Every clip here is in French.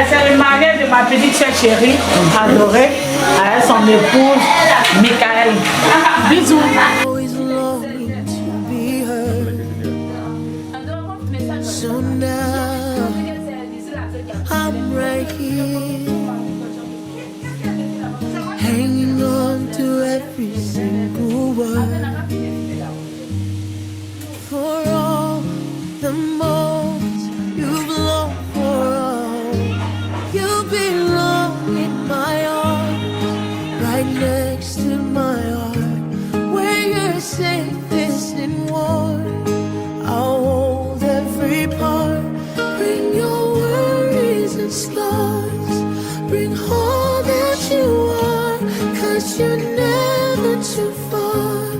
C'est le mariage de ma petite soeur chérie, adorée, avec son épouse, Michael. Bisous. So now I'm right here, hanging on to every single word. For all the moments you've longed for, all you belong in my arms, right next to my heart, where you're safest and warm. I'll hold every part. Bring your worries and scars. Bring all that you are, 'cause you're never too far.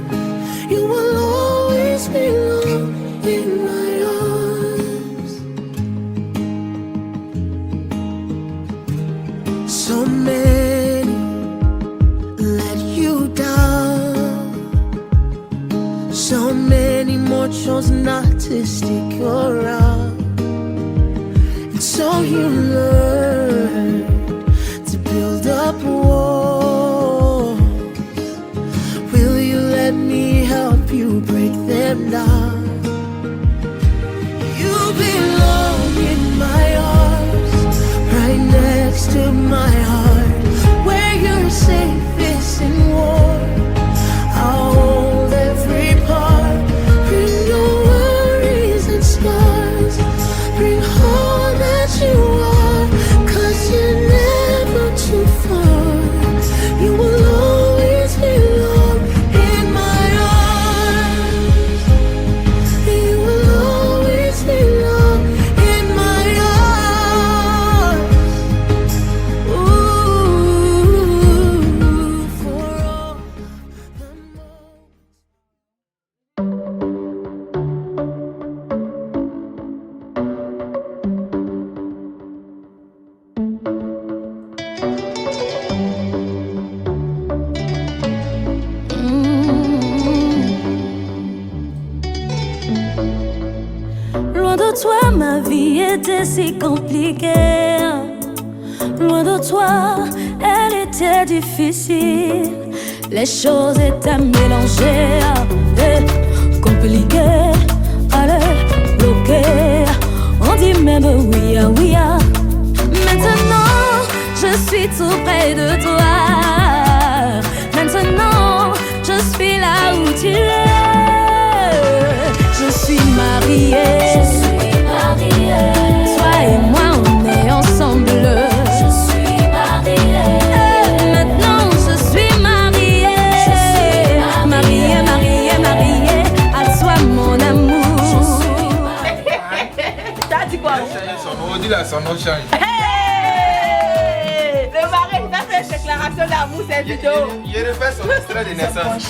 You will always belong in my arms. So many let you down. So many more chose not to stick around. And so you learn to build up walls. Will you let me help you break them down? You belong in my arms, right next to my heart, where you're safest and warm. I'll hold every part. Bring your worries and scars. Bring all that you are, 'cause you're never too far. You will always belong in my arms. You will always belong in my arms. Ooh, for all the moments. Loin de toi, ma vie était si compliquée. Loin de toi, elle était difficile. Les choses étaient mélangées et compliquées. Allez, bloquées. On dit même oui, oui. Maintenant, je suis tout près de toi. Maintenant, je suis là où tu es. Je suis mariée. Toi et moi, on est ensemble. Je suis mariée. Maintenant, je suis mariée. Mariée, mariée, mariée. À toi, mon amour. T'as dit quoi? On dit là, son nom change. Le mari, il a fait une déclaration d'amour, cette vidéo. Il refait son extrait de naissance.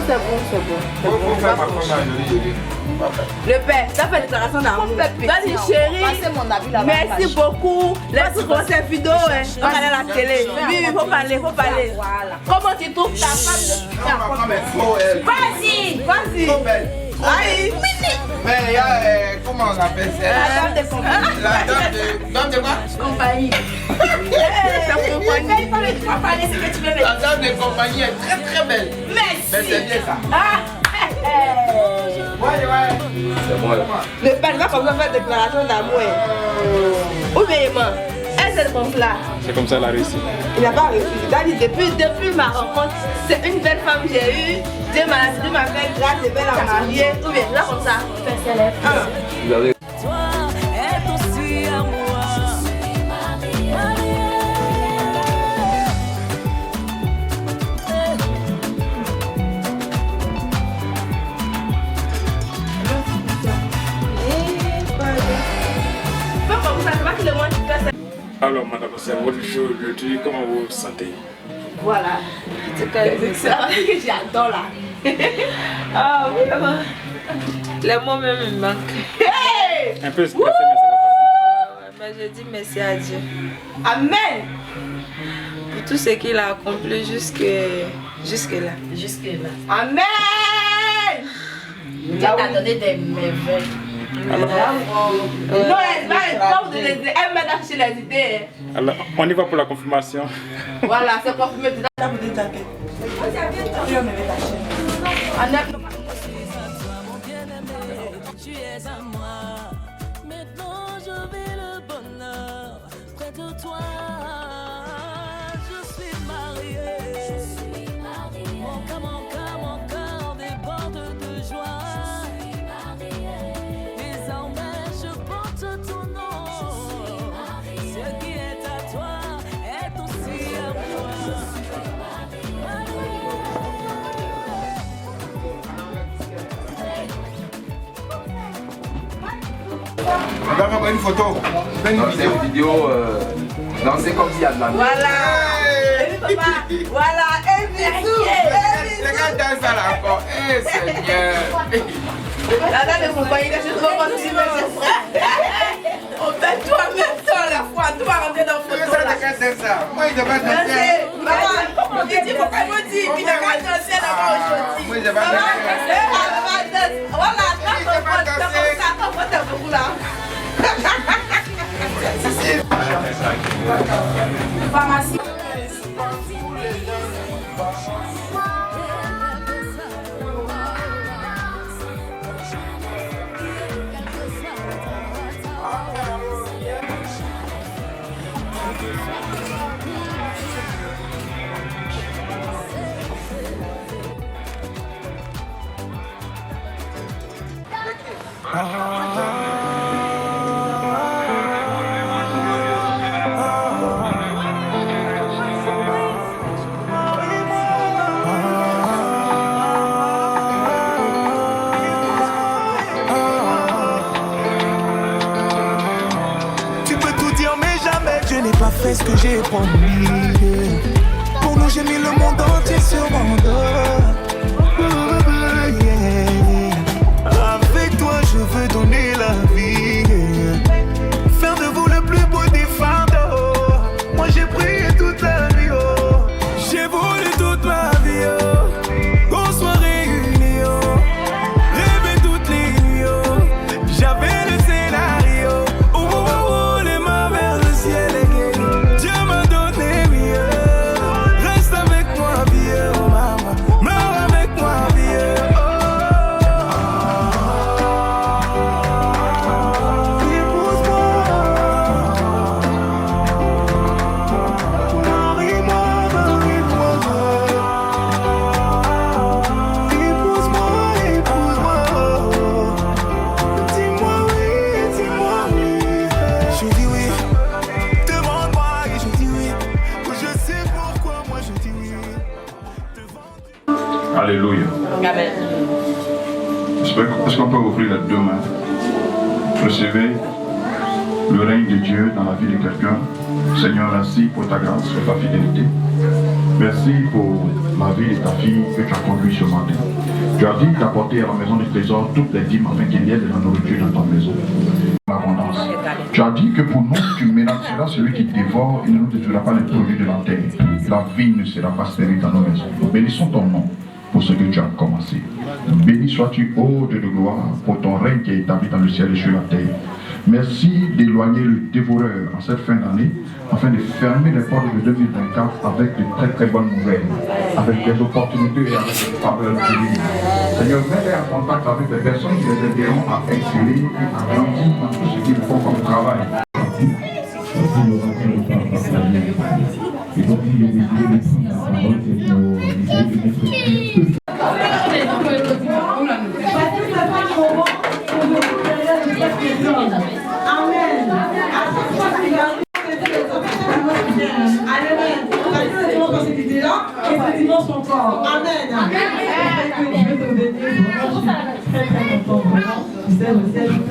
C'est bon. Faut faire ma femme. Le père, t'as fait une déclaration d'amour. T'as dit chérie, merci beaucoup. Laisse voir cette vidéo, on va aller à la télé. Oui, il faut parler, faut parler. Comment tu trouves ta femme? Ma femme est trop elle. Vas-y. Trop belle. Aïe. Mais il y a, comment on appelle ça? La dame de compagnie. La dame de quoi? Compagnie. La dame de compagnie est très très belle. Merci. Mais c'est bien ça. Ouais. C'est moi là. Le père va comme ça faire déclaration d'amour. Ou bien il ment. Elle c'est comme ça. C'est comme ça elle a réussi. Il n'a pas réussi. Il a dit depuis ma rencontre, c'est une belle femme que j'ai eue. Dieu m'a fait grâce et belle à marier. Ou bien là comme ça. Vous avez... Toi est aussi à moi. Je suis mariée. Alors madame, c'est votre jour aujourd'hui, comment vous vous sentez? Voilà. C'est ça que j'adore là. Ah vraiment. Les mots même me manquent. Un peu stressé, mais ça va passer. Mais je dis merci à Dieu Amen. pour tout ce qu'il a accompli jusque-là. Amen. Dieu t'a donné des merveilles. Non, elle m'a acheté les idées. Alors, on y va pour la confirmation. Voilà, c'est confirmé. Tu es à moi. Maintenant je vis le bonheur près de toi. Je suis mariée. Mon cœur déborde de joie. Désormais je porte ton nom. Ce qui est à toi est aussi à moi. On va faire une photo. Dans cette vidéo, danser comme s'il y a de la musique. Voilà. Voilà. Et bisous. Les gars dansent ça là encore. Eh Seigneur. La dame de compagnie, je suis trop contente. On fait tout en même temps à la fois. Tout va rentrer dans le photo là. Moi, il devrait danser. Maman, il dit, faut qu'elle me dise. Il devrait danser là-bas aujourd'hui. Moi, il devrait danser. Voilà, quand on vote beaucoup là. Pharmacie. Tu peux tout dire mais jamais je n'ai pas fait ce que j'ai promis. Pour nous j'ai mis le monde entier sur mon dos. Avec toi je veux donner la vie. Faire de vous le plus beau des fardeaux. Moi j'ai prié toute la vie. J'ai voulu toute ma vie. Qu'on soit réunis. Rêver toutes les nuits. J'avais le scénario. Les mains vers le ciel. Dieu m'a donné mieux. Reste avec moi vieux. Maman, meurs avec moi vieux. Alléluia. Amen. Est-ce qu'on peut ouvrir les deux mains? Recevez le règne de Dieu dans la vie de quelqu'un. Seigneur, merci pour ta grâce, pour ta fidélité. Merci pour la vie de ta fille que tu as conduite ce matin. Tu as dit d'apporter à la maison du trésor toutes les dîmes afin qu'il y ait de la nourriture dans ta maison. L'abondance. Tu as dit que pour nous, tu menaceras celui qui dévore et ne nous détruira pas les produits de la terre. La vie ne sera pas stérile dans nos maisons. Bénissons ton nom pour ce que tu as commencé. Béni sois-tu, ô Dieu de gloire, pour ton règne qui est établi dans le ciel et sur la terre. Merci d'éloigner le dévoreur en cette fin d'année, afin de fermer les portes de 2024 avec de très très bonnes nouvelles, avec des opportunités et avec des faveurs divines. Seigneur, mets-les en contact avec des personnes qui les aideront à exceller et à grandir dans tout ce qu'ils font comme travail.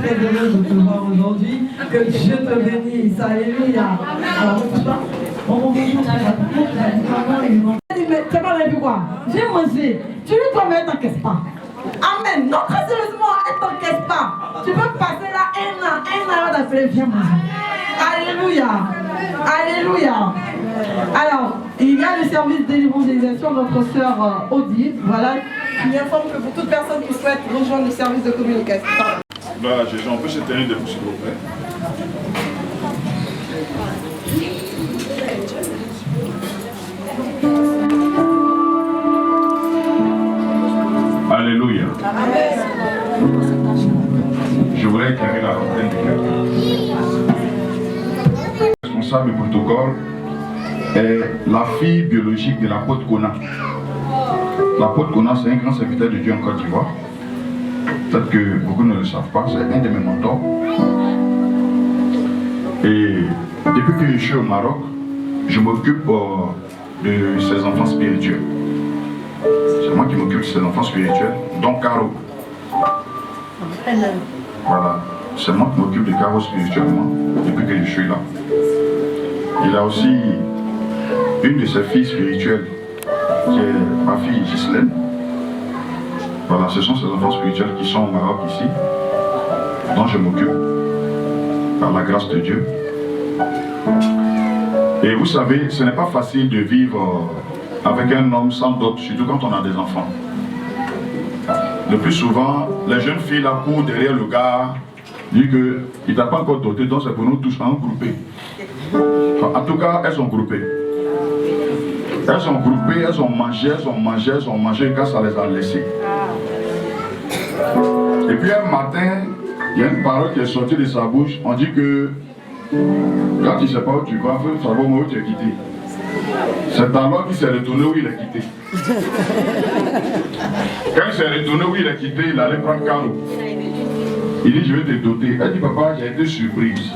Très heureuse de te voir aujourd'hui, que Dieu te bénisse, alléluia. Alors, c'est pas la quoi? J'ai mangé, tu lui dois mettre un caisse pas. Amen. Non, très sérieusement, elle t'encaisse pas. Tu peux passer là un an d'affaire, viens manger. Alléluia. Alléluia. Alors, il y a le service d'évangélisation, notre sœur Odile, voilà, qui informe que pour toute personne qui souhaite rejoindre le service de communication. Gloire à Jésus. On peut se tenir debout, s'il vous plaît. Alléluia. Je voudrais éclairer la fontaine du cœur. Le responsable du protocole est la fille biologique de l'apôtre Kona. L'apôtre Kona, c'est un grand serviteur de Dieu en Côte d'Ivoire. Peut-être que beaucoup ne le savent pas, c'est un de mes mentors. Et depuis que je suis au Maroc, je m'occupe de ses enfants spirituels. C'est moi qui m'occupe de ses enfants spirituels, dont Caro. Voilà, c'est moi qui m'occupe de Caro spirituellement depuis que je suis là. Il a aussi une de ses filles spirituelles, qui est ma fille Ghislaine. Voilà, ce sont ses enfants spirituels qui sont au Maroc ici, dont je m'occupe, par la grâce de Dieu. Et vous savez, ce n'est pas facile de vivre avec un homme sans dot, surtout quand on a des enfants. Le plus souvent, les jeunes filles là courent derrière le gars, disent qu'il ne t'a pas encore doté, donc c'est pour nous tous en groupés. Enfin, en tout cas, elles sont groupées. Elles sont groupées, elles ont mangé, elles ont mangé, elles ont mangé, quand ça les a laissées. Et puis un matin, il y a une parole qui est sortie de sa bouche. On dit que quand tu ne sais pas où tu vas, il faut savoir où tu es quitté. C'est alors qu'il s'est retourné où il est quitté. Quand il s'est retourné où il est quitté, il allait prendre Caro. Il dit, je vais te doter. Elle dit, papa, j'ai été surprise.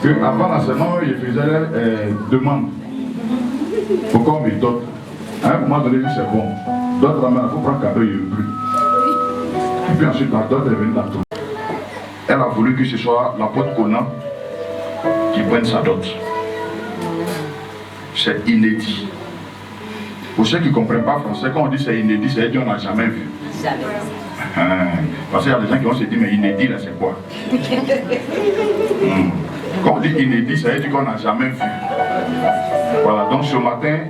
Que avant l'enseignement, il faisait demande. Pourquoi on me dote? À un moment donné, il dit, c'est bon. Dote la main, il faut prendre cadeau, il ne veut plus. Et puis ensuite, la dot est venue dans tout. Elle a voulu que ce soit l'apôtre Kona qui prenne sa dot. C'est inédit. Pour ceux qui ne comprennent pas français, quand on dit c'est inédit, c'est qu'on n'a jamais vu. Jamais. Parce qu'il y a des gens qui vont se dire, mais inédit, là, c'est quoi? Quand on dit inédit, ça veut dire qu'on n'a jamais vu. Voilà, donc ce matin,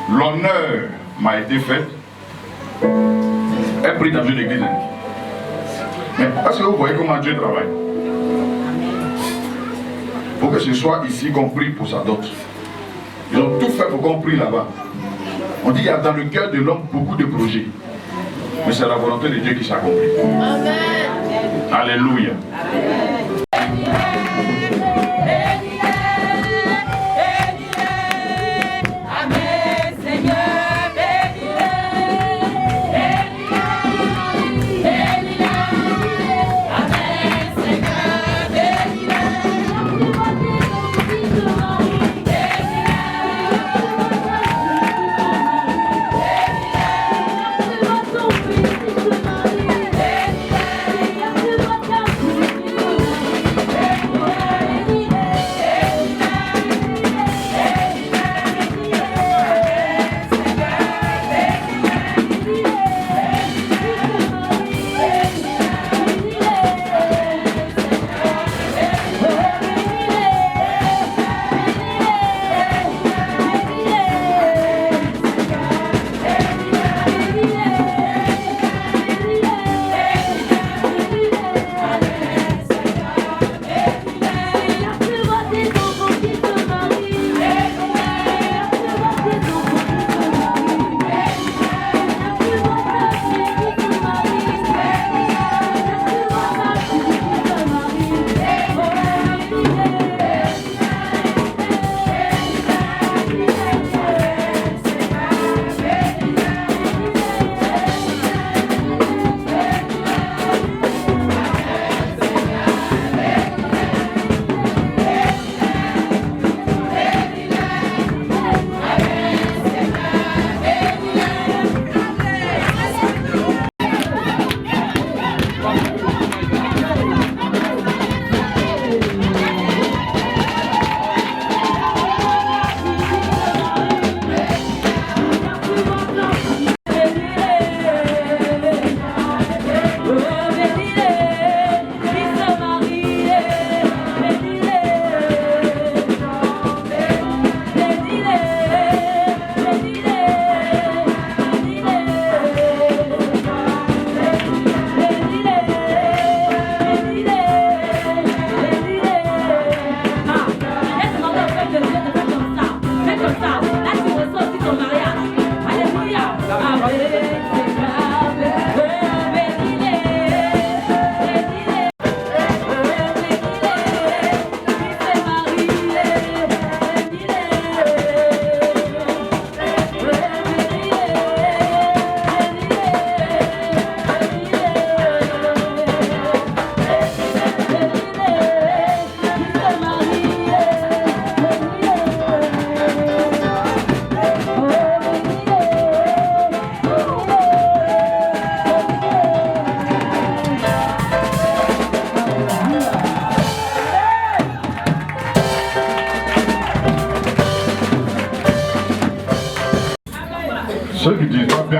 l'honneur m'a été fait. Elle prie dans une église. Mais est-ce que vous voyez comment Dieu travaille? Il faut que ce soit ici qu'on prie pour sa dot. Ils ont tout fait pour qu'on prie là-bas. On dit qu'il y a dans le cœur de l'homme beaucoup de projets. Mais c'est la volonté de Dieu qui s'accomplit. Amen. Alléluia. Amen. Thank you.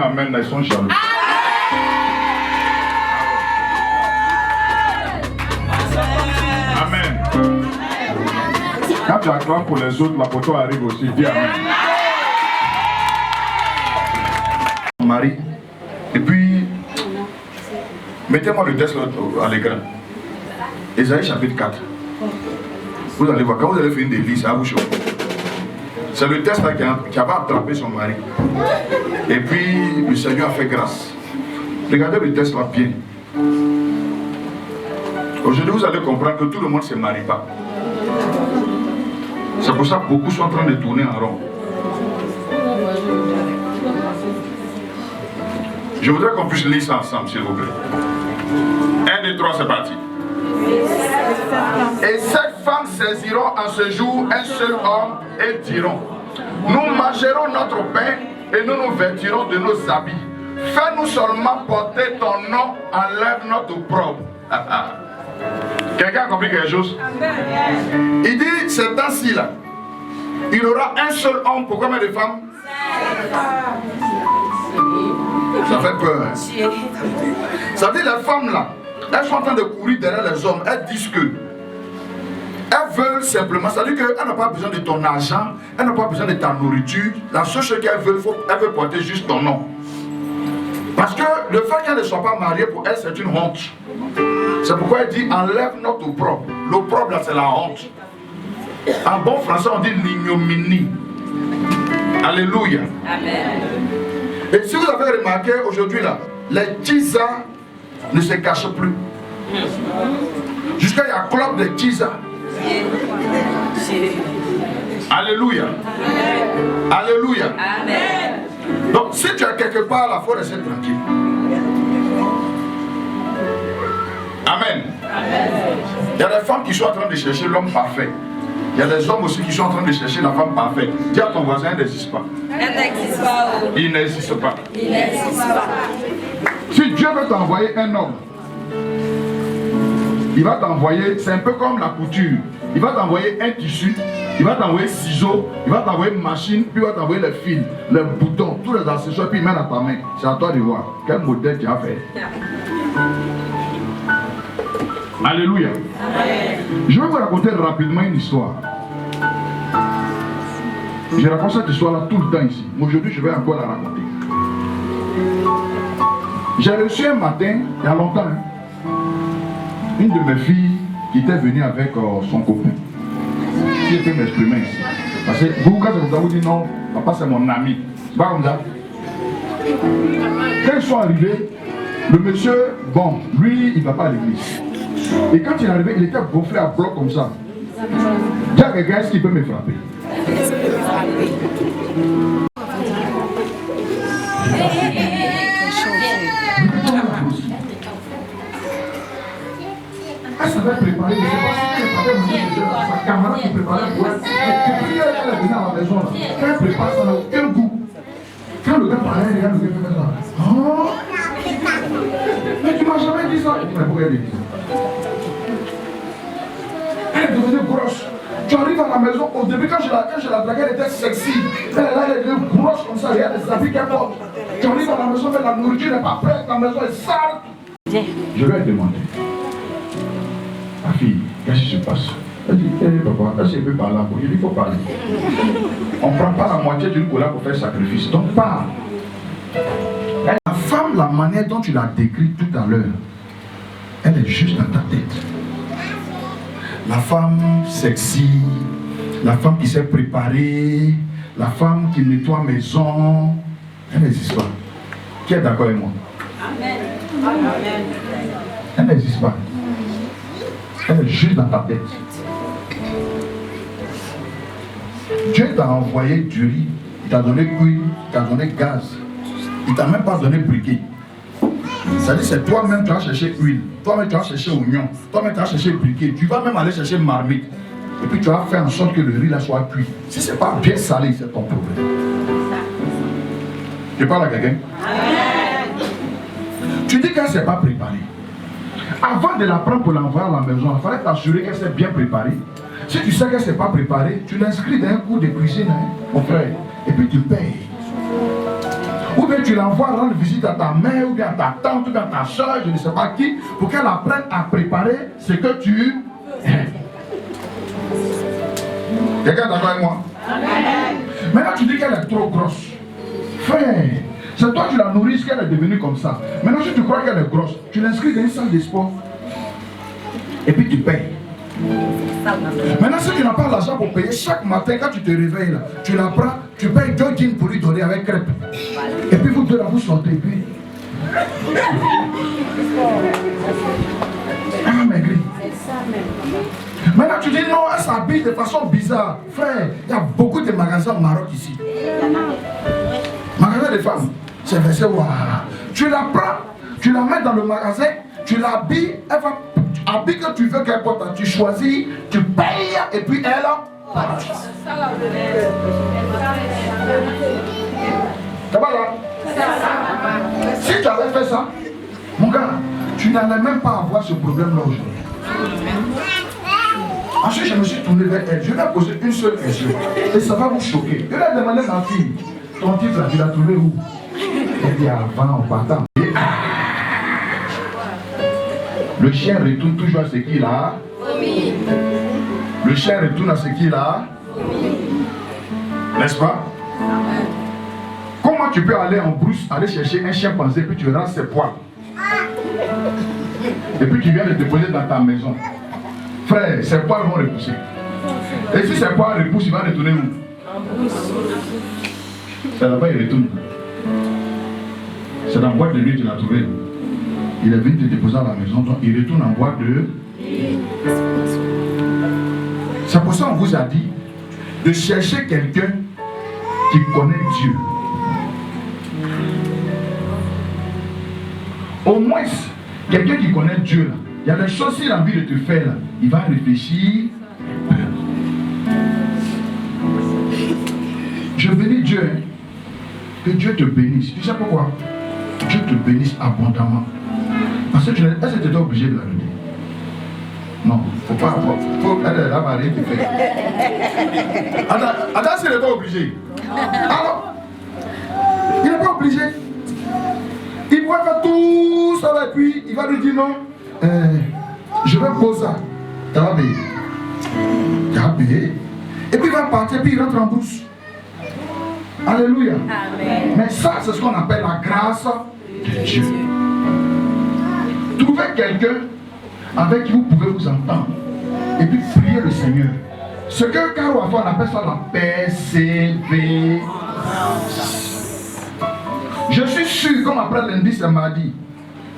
amen, ils sont jaloux. Amen. Quand tu acclames pour les autres, la photo arrive aussi. Dis amen. Marie. Et puis, mettez-moi le texte à l'écran. Ésaïe chapitre 4. Vous allez voir, quand vous allez faire une délice, ça va vous choquer. C'est le texte là qui avait attrapé son mari. Et puis, le Seigneur a fait grâce. Regardez le texte là bien. Aujourd'hui, vous allez comprendre que tout le monde ne se marie pas. C'est pour ça que beaucoup sont en train de tourner en rond. Je voudrais qu'on puisse lire ça ensemble, s'il vous plaît. 1, 2, 3, c'est parti. Et ces femmes saisiront en ce jour un seul homme et diront: nous mangerons notre pain et nous nous vêtirons de nos habits. Fais-nous seulement porter ton nom, enlève notre opprobre. Quelqu'un a compris quelque chose? Il dit, ces temps-ci là, il y aura un seul homme pour combien de femmes? Ça fait peur. Ça veut dire les femmes là, elles sont en train de courir derrière les hommes. Elles disent que elles veulent simplement, ça veut dire qu'elles n'ont pas besoin de ton argent, elles n'ont pas besoin de ta nourriture. La seule chose qu'elles veulent, elles veulent porter juste ton nom. Parce que le fait qu'elles ne soient pas mariées pour elles, c'est une honte. C'est pourquoi elle dit enlève notre opprobre. L'opprobre là, c'est la honte. En bon français, on dit l'ignominie. Alléluia. Amen. Et si vous avez remarqué aujourd'hui là, les tisa ne se cachent plus. Jusqu'à il y a un club de tisa. Alléluia. Amen. Alléluia. Amen. Donc si tu es quelque part là, il faut rester tranquille. Amen. Amen. Il y a des femmes qui sont en train de chercher l'homme parfait. Il y a des hommes aussi qui sont en train de chercher la femme parfaite. Dis à ton voisin, elle n'existe pas. Elle n'existe pas. Il n'existe pas. Il n'existe pas. Si Dieu veut t'envoyer un homme, il va t'envoyer, c'est un peu comme la couture. Il va t'envoyer un tissu, il va t'envoyer ciseaux, il va t'envoyer une machine, puis il va t'envoyer les fils, les boutons, tous les accessoires, puis il met dans ta main. C'est à toi de voir quel modèle tu as fait. Alléluia. Amen. Je vais vous raconter rapidement une histoire. Je raconte cette histoire-là tout le temps ici. Aujourd'hui, je vais encore la raconter. J'ai reçu un matin, il y a longtemps, une de mes filles qui était venue avec son copain. Si je peux m'exprimer ici. Parce que vous, quand vous dites non, papa c'est mon ami. C'est pas comme ça. Quand ils sont arrivés, le monsieur, bon, lui, il ne va pas à l'église. Et quand il est arrivé, il était gonflé à bloc comme ça. Il y a quelqu'un qui peut me frapper. Elle savait préparer, je ne sais pas si elle préparait sa camarade qui préparait pour elle. Puis elle est venue à la maison. Quand elle prépare, ça n'a aucun goût. Quand le gars parlait, il regarde le gars fait ça. Oh! Mais tu m'as jamais dit ça. Mais pourquoi elle dit ça? Elle est devenue grosse. Tu arrives à la maison, au début quand je la draguais, elle était sexy. Elle est devenue grosse comme ça, regarde les habits qu'elle porte. Tu arrives à la maison, mais la nourriture n'est pas prête, la maison est sale. Je vais lui demander, ma fille, qu'est-ce qui se passe? Elle dit, papa, est-ce qu'elle peut parler encore? Je dis, il faut parler. On ne prend pas la moitié d'une couleur pour faire sacrifice, donc parle. La femme, la manière dont tu l'as décrite tout à l'heure, elle est juste dans ta tête. La femme sexy, la femme qui s'est préparée, la femme qui nettoie maison, elle n'existe pas. Qui est d'accord avec moi? Amen. Amen. Elle n'existe pas. Elle est juste dans ta tête. Dieu t'a envoyé du riz, il t'a donné huile, il t'a donné gaz, il ne t'a même pas donné briquet. C'est-à-dire c'est toi-même tu vas chercher huile, toi-même tu vas chercher oignon, toi-même tu vas chercher briquet, tu vas même aller chercher marmite. Et puis tu vas faire en sorte que le riz là soit cuit. Si ce n'est pas bien salé, c'est ton problème. Tu parles à quelqu'un? Tu dis qu'elle ne s'est pas préparée. Avant de la prendre pour l'envoyer à la maison, il fallait t'assurer qu'elle s'est bien préparée. Si tu sais qu'elle ne s'est pas préparée, tu l'inscris dans un cours de cuisine, hein, mon frère, et puis tu payes. Ou bien tu l'envoies rendre visite à ta mère, ou bien à ta tante, ou bien à ta soeur, je ne sais pas qui, pour qu'elle apprenne à préparer ce que tu aimes. Quelqu'un est d'accord avec moi? Maintenant tu dis qu'elle est trop grosse. Frère, c'est toi qui la nourris qu'elle est devenue comme ça. Maintenant si tu crois qu'elle est grosse, tu l'inscris dans une salle de sport. Et puis tu payes. Maintenant si tu n'as pas l'argent pour payer, chaque matin quand tu te réveilles là, tu la prends, tu payes 2 jeans pour lui donner avec crêpes. Et puis vous deux là vous sortez et puis... Ah maigri. Maintenant tu dis non, elle s'habille de façon bizarre. Frère, il y a beaucoup de magasins au Maroc ici. Magasin de femmes. C'est versé, waouh. Tu la prends, tu la mets dans le magasin, tu l'habilles, elle va habiller que tu veux qu'elle porte. Tu choisis, tu payes et puis elle porte. Ça va là? Si tu avais fait ça, mon gars, tu n'allais même pas avoir ce problème là aujourd'hui. Ensuite, je me suis tourné vers elle. Je lui ai posé une seule question. Et ça va vous choquer. Je lui ai demandé à ma fille, ton titre là, tu l'as trouvé où? Elle dit avant, en partant. Le chien retourne toujours à ce qu'il a. Le chien retourne à ce qu'il a. N'est-ce pas? Comment tu peux aller en brousse, aller chercher un chimpanzé, puis tu rends ses poils? Et puis tu viens le déposer dans ta maison. Frère, ses poils vont repousser. Et si ses poils repoussent, il va retourner où? En brousse. C'est là-bas il retourne. C'est dans la boîte de nuit que tu l'as trouvé. Il est venu te déposer à la maison, donc il retourne en boîte de nuit. C'est pour ça qu'on vous a dit de chercher quelqu'un qui connaît Dieu. Au moins, quelqu'un qui connaît Dieu là. Il y a des choses qu'il a envie de te faire là. Il va réfléchir. Je bénis Dieu. Hein. Que Dieu te bénisse. Tu sais pourquoi? Dieu te bénisse abondamment. Parce que tu n'es obligé de la donner. Non, faut pas. Elle est là, Marie, tu fais. Attends, s'il n'est pas obligé. Alors, il n'est pas obligé. Il pourrait faire tout ça et puis il va lui dire non. Je vais poser ça. Tu vas payer. Tu vas payer. Et puis il va partir, puis il rentre en brousse. Alléluia. Amen. Mais ça, c'est ce qu'on appelle la grâce de Dieu. Trouvez quelqu'un avec qui vous pouvez vous entendre. Et puis priez le Seigneur. Ce que Caro a fait, on appelle ça la persévérance. Je suis sûr, comme après lundi, c'est mardi,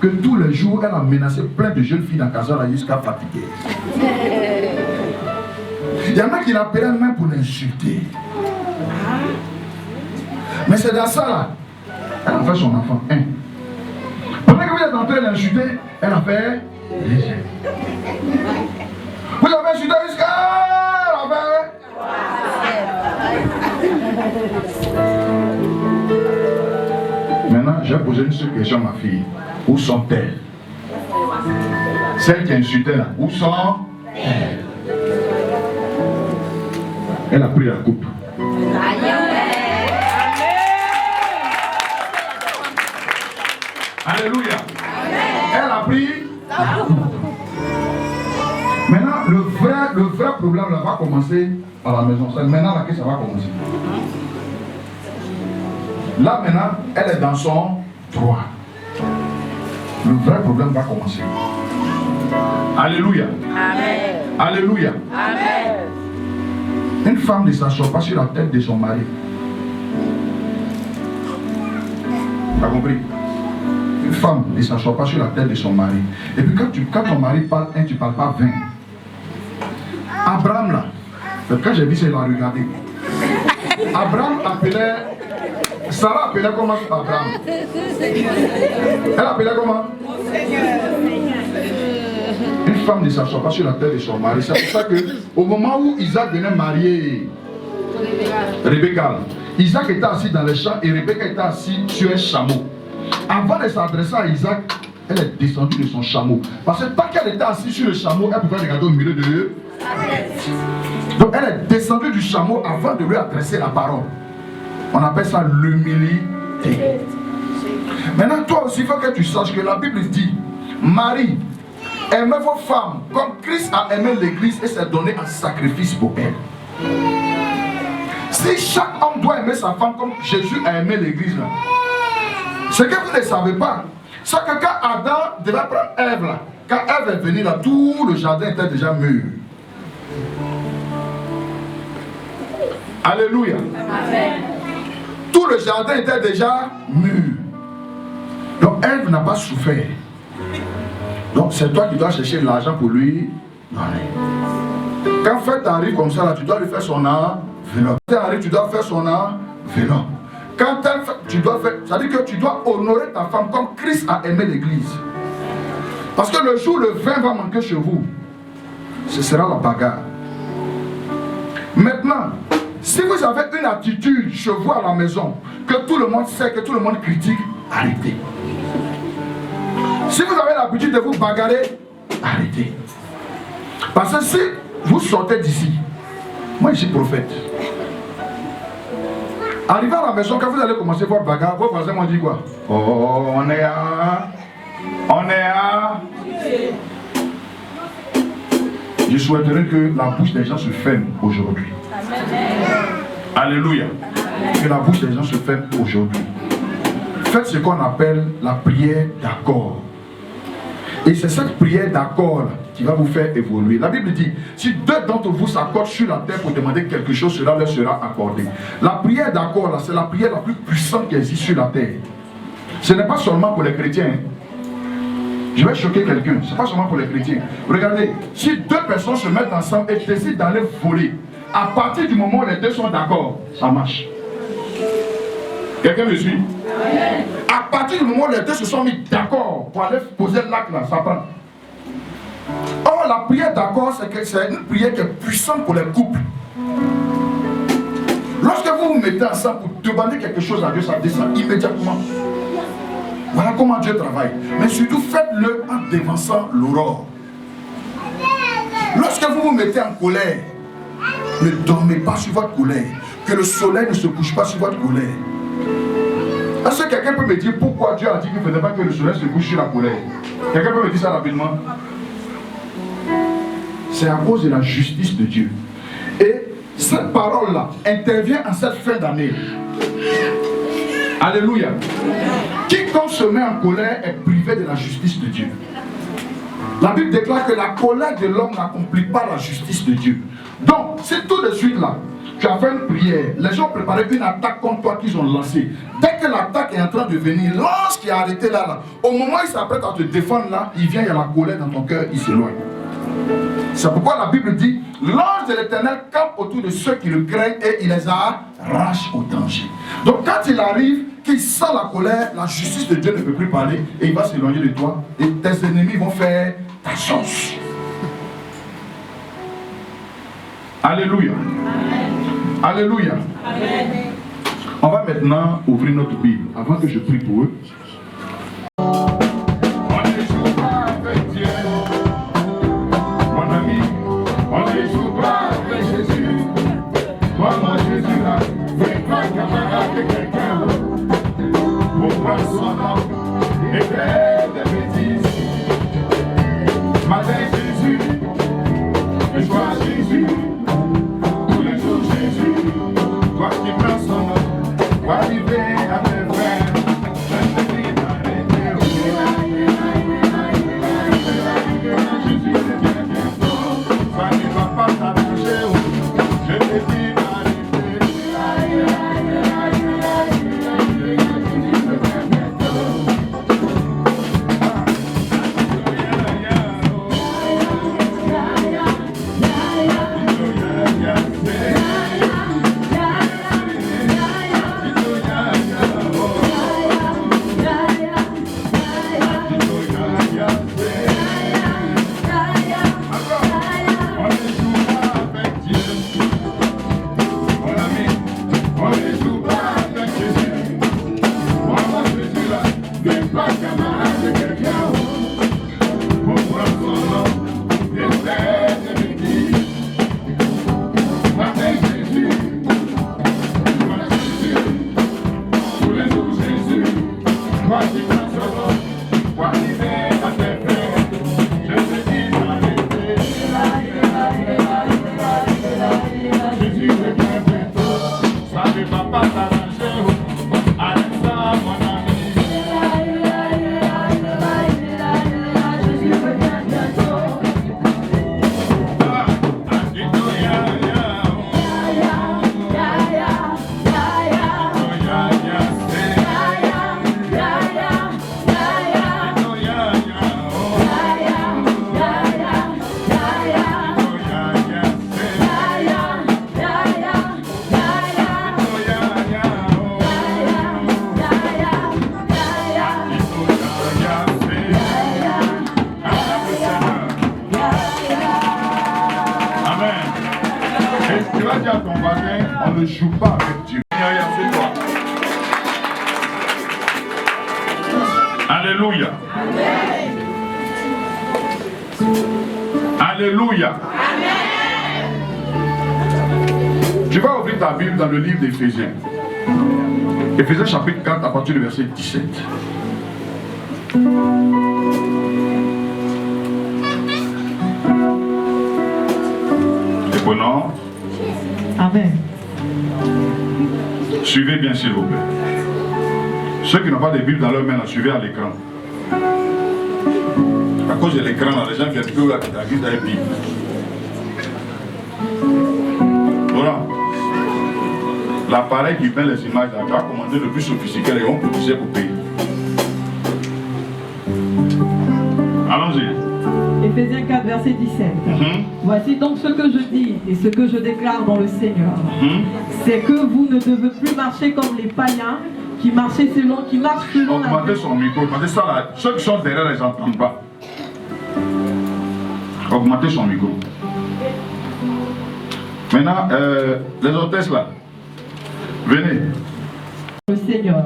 que tous les jours, elle a menacé plein de jeunes filles dans Kazala jusqu'à fatiguer. Il y en a qui l'appelaient même pour l'insulter. Mais c'est dans ça là. Elle a fait son enfant. Pendant que vous êtes en train de l'insulter, elle a fait léger. Vous avez insulté jusqu'à. Elle a fait. Maintenant, j'ai posé une seule question à ma fille. Où sont-elles? Celles qui insultaient là, où sont-elles? Elle a pris la coupe. Alléluia. Elle a pris la coupe. Maintenant, le vrai problème là va commencer à la maison. C'est maintenant là que ça va commencer. Là maintenant, elle est dans son droit. Le vrai problème va commencer. Alléluia. Amen. Alléluia. Amen. Une femme ne s'assoit pas sur la tête de son mari. Tu as compris? Une femme ne s'assoit pas sur la tête de son mari. Et puis quand ton mari parle, tu ne parles pas 20. Abraham là, quand j'ai vu ça, il a regardé. Abraham appelait. Sarah appelait comment Abraham? Elle appelait comment? Une femme ne s'assoit pas sur la tête de son mari. C'est pour ça qu'au moment où Isaac venait marier Rebecca, Isaac était assis dans les champs et Rebecca était assise sur un chameau. Avant de s'adresser à Isaac, elle est descendue de son chameau. Parce que tant qu'elle était assise sur le chameau, elle pouvait regarder au milieu de eux. Donc elle est descendue du chameau avant de lui adresser la parole. On appelle ça l'humilité. arrêté. Maintenant, toi aussi, il faut que tu saches que la Bible dit, Marie, aimez vos femmes comme Christ a aimé l'église et s'est donné en sacrifice pour elle. Si chaque homme doit aimer sa femme comme Jésus a aimé l'église, là, ce que vous ne savez pas, c'est que quand Adam devait prendre Ève, là, quand Ève est venue là, tout le jardin était déjà mûr. Alléluia. Amen. Tout le jardin était déjà mûr. Donc Ève n'a pas souffert. Donc c'est toi qui dois chercher de l'argent pour lui donner. Quand fête arrive comme ça, là, tu dois lui faire son enveloppe. Quand arrive, tu dois faire son enveloppe. Quand elle fait, tu dois faire, ça veut dire que tu dois honorer ta femme comme Christ a aimé l'église. Parce que le jour où le vin va manquer chez vous, ce sera la bagarre. Maintenant, si vous avez une attitude chez vous à la maison, que tout le monde sait, que tout le monde critique, arrêtez. Si vous avez l'habitude de vous bagarrer, arrêtez. Parce que si vous sortez d'ici, moi je suis prophète. Arrivé à la maison, quand vous allez commencer votre bagarre, vos voisins m'ont dit quoi? Oh, on est à... Je souhaiterais que la bouche des gens se ferme aujourd'hui. Alléluia. Que la bouche des gens se ferme aujourd'hui. Faites ce qu'on appelle la prière d'accord. Et c'est cette prière d'accord qui va vous faire évoluer. La Bible dit, si deux d'entre vous s'accordent sur la terre pour demander quelque chose, cela leur sera accordé. La prière d'accord, c'est la prière la plus puissante qui existe sur la terre. Ce n'est pas seulement pour les chrétiens. Je vais choquer quelqu'un, ce n'est pas seulement pour les chrétiens. Regardez, si deux personnes se mettent ensemble et décident d'aller voler, à partir du moment où les deux sont d'accord, ça marche. Quelqu'un me suit? À partir du moment où les deux se sont mis d'accord pour aller poser l'acte là, ça prend. Or, la prière d'accord, c'est une prière qui est puissante pour les couples. Lorsque vous vous mettez ensemble pour demander quelque chose à Dieu, ça descend immédiatement. Voilà comment Dieu travaille. Mais surtout, faites-le en dévançant l'aurore. Lorsque vous vous mettez en colère, ne dormez pas sur votre colère. Que le soleil ne se couche pas sur votre colère. Est-ce que quelqu'un peut me dire pourquoi Dieu a dit qu'il ne faisait pas que le soleil se couche sur la colère? Quelqu'un peut me dire ça rapidement? C'est à cause de la justice de Dieu. Et cette parole-là intervient en cette fin d'année. Alléluia. Quiconque se met en colère est privé de la justice de Dieu. La Bible déclare que la colère de l'homme n'accomplit pas la justice de Dieu. Donc, c'est tout de suite là. Tu as fait une prière, les gens préparaient une attaque contre toi qu'ils ont lancée. Dès que l'attaque est en train de venir, lorsqu'il est arrêté là, au moment où il s'apprête à te défendre là, il vient, il y a la colère dans ton cœur, il s'éloigne. C'est pourquoi la Bible dit, l'ange de l'Éternel campe autour de ceux qui le craignent et il les arrache au danger. Donc quand il arrive, qu'il sent la colère, la justice de Dieu ne peut plus parler et il va s'éloigner de toi et tes ennemis vont faire ta sauce. Alléluia. Alléluia. Amen. On va maintenant ouvrir notre Bible avant que je prie pour eux. On ne joue pas avec Dieu. Mon ami, on ne joue pas avec Jésus. Moi, mon Jésus là, c'est pas camarade de quelqu'un. Pour prendre son nom et faire des bêtises. Matin Jésus, le soir Jésus. Toi qui prends son nom, pour arriver à tes frères, ne joue pas avec Dieu. C'est toi. Alléluia. Alléluia. Tu vas ouvrir ta Bible dans le livre d'Éphésiens. Éphésiens chapitre 4 à partir du verset 17. C'est bon, non? Amen. Suivez bien s'il vous plaît. Ceux qui n'ont pas de Bible dans leur main, la suivez à l'écran. À cause de l'écran, les gens viennent plus à la Bible dans les Bibles. Voilà. L'appareil qui met les images là, va commander le plus sophistiqué et on peut pousser pour payer. Allons-y. Éphésiens 4, verset 17. Voici donc ce que je dis et ce que je déclare dans le Seigneur. C'est que vous ne devez plus marcher comme les païens qui marchent selon la... Augmentez son micro, augmentez ça là. Ceux qui sont derrière, ils n'entendent pas. Augmentez son micro. Maintenant, les hôtesses là, venez. Le Seigneur,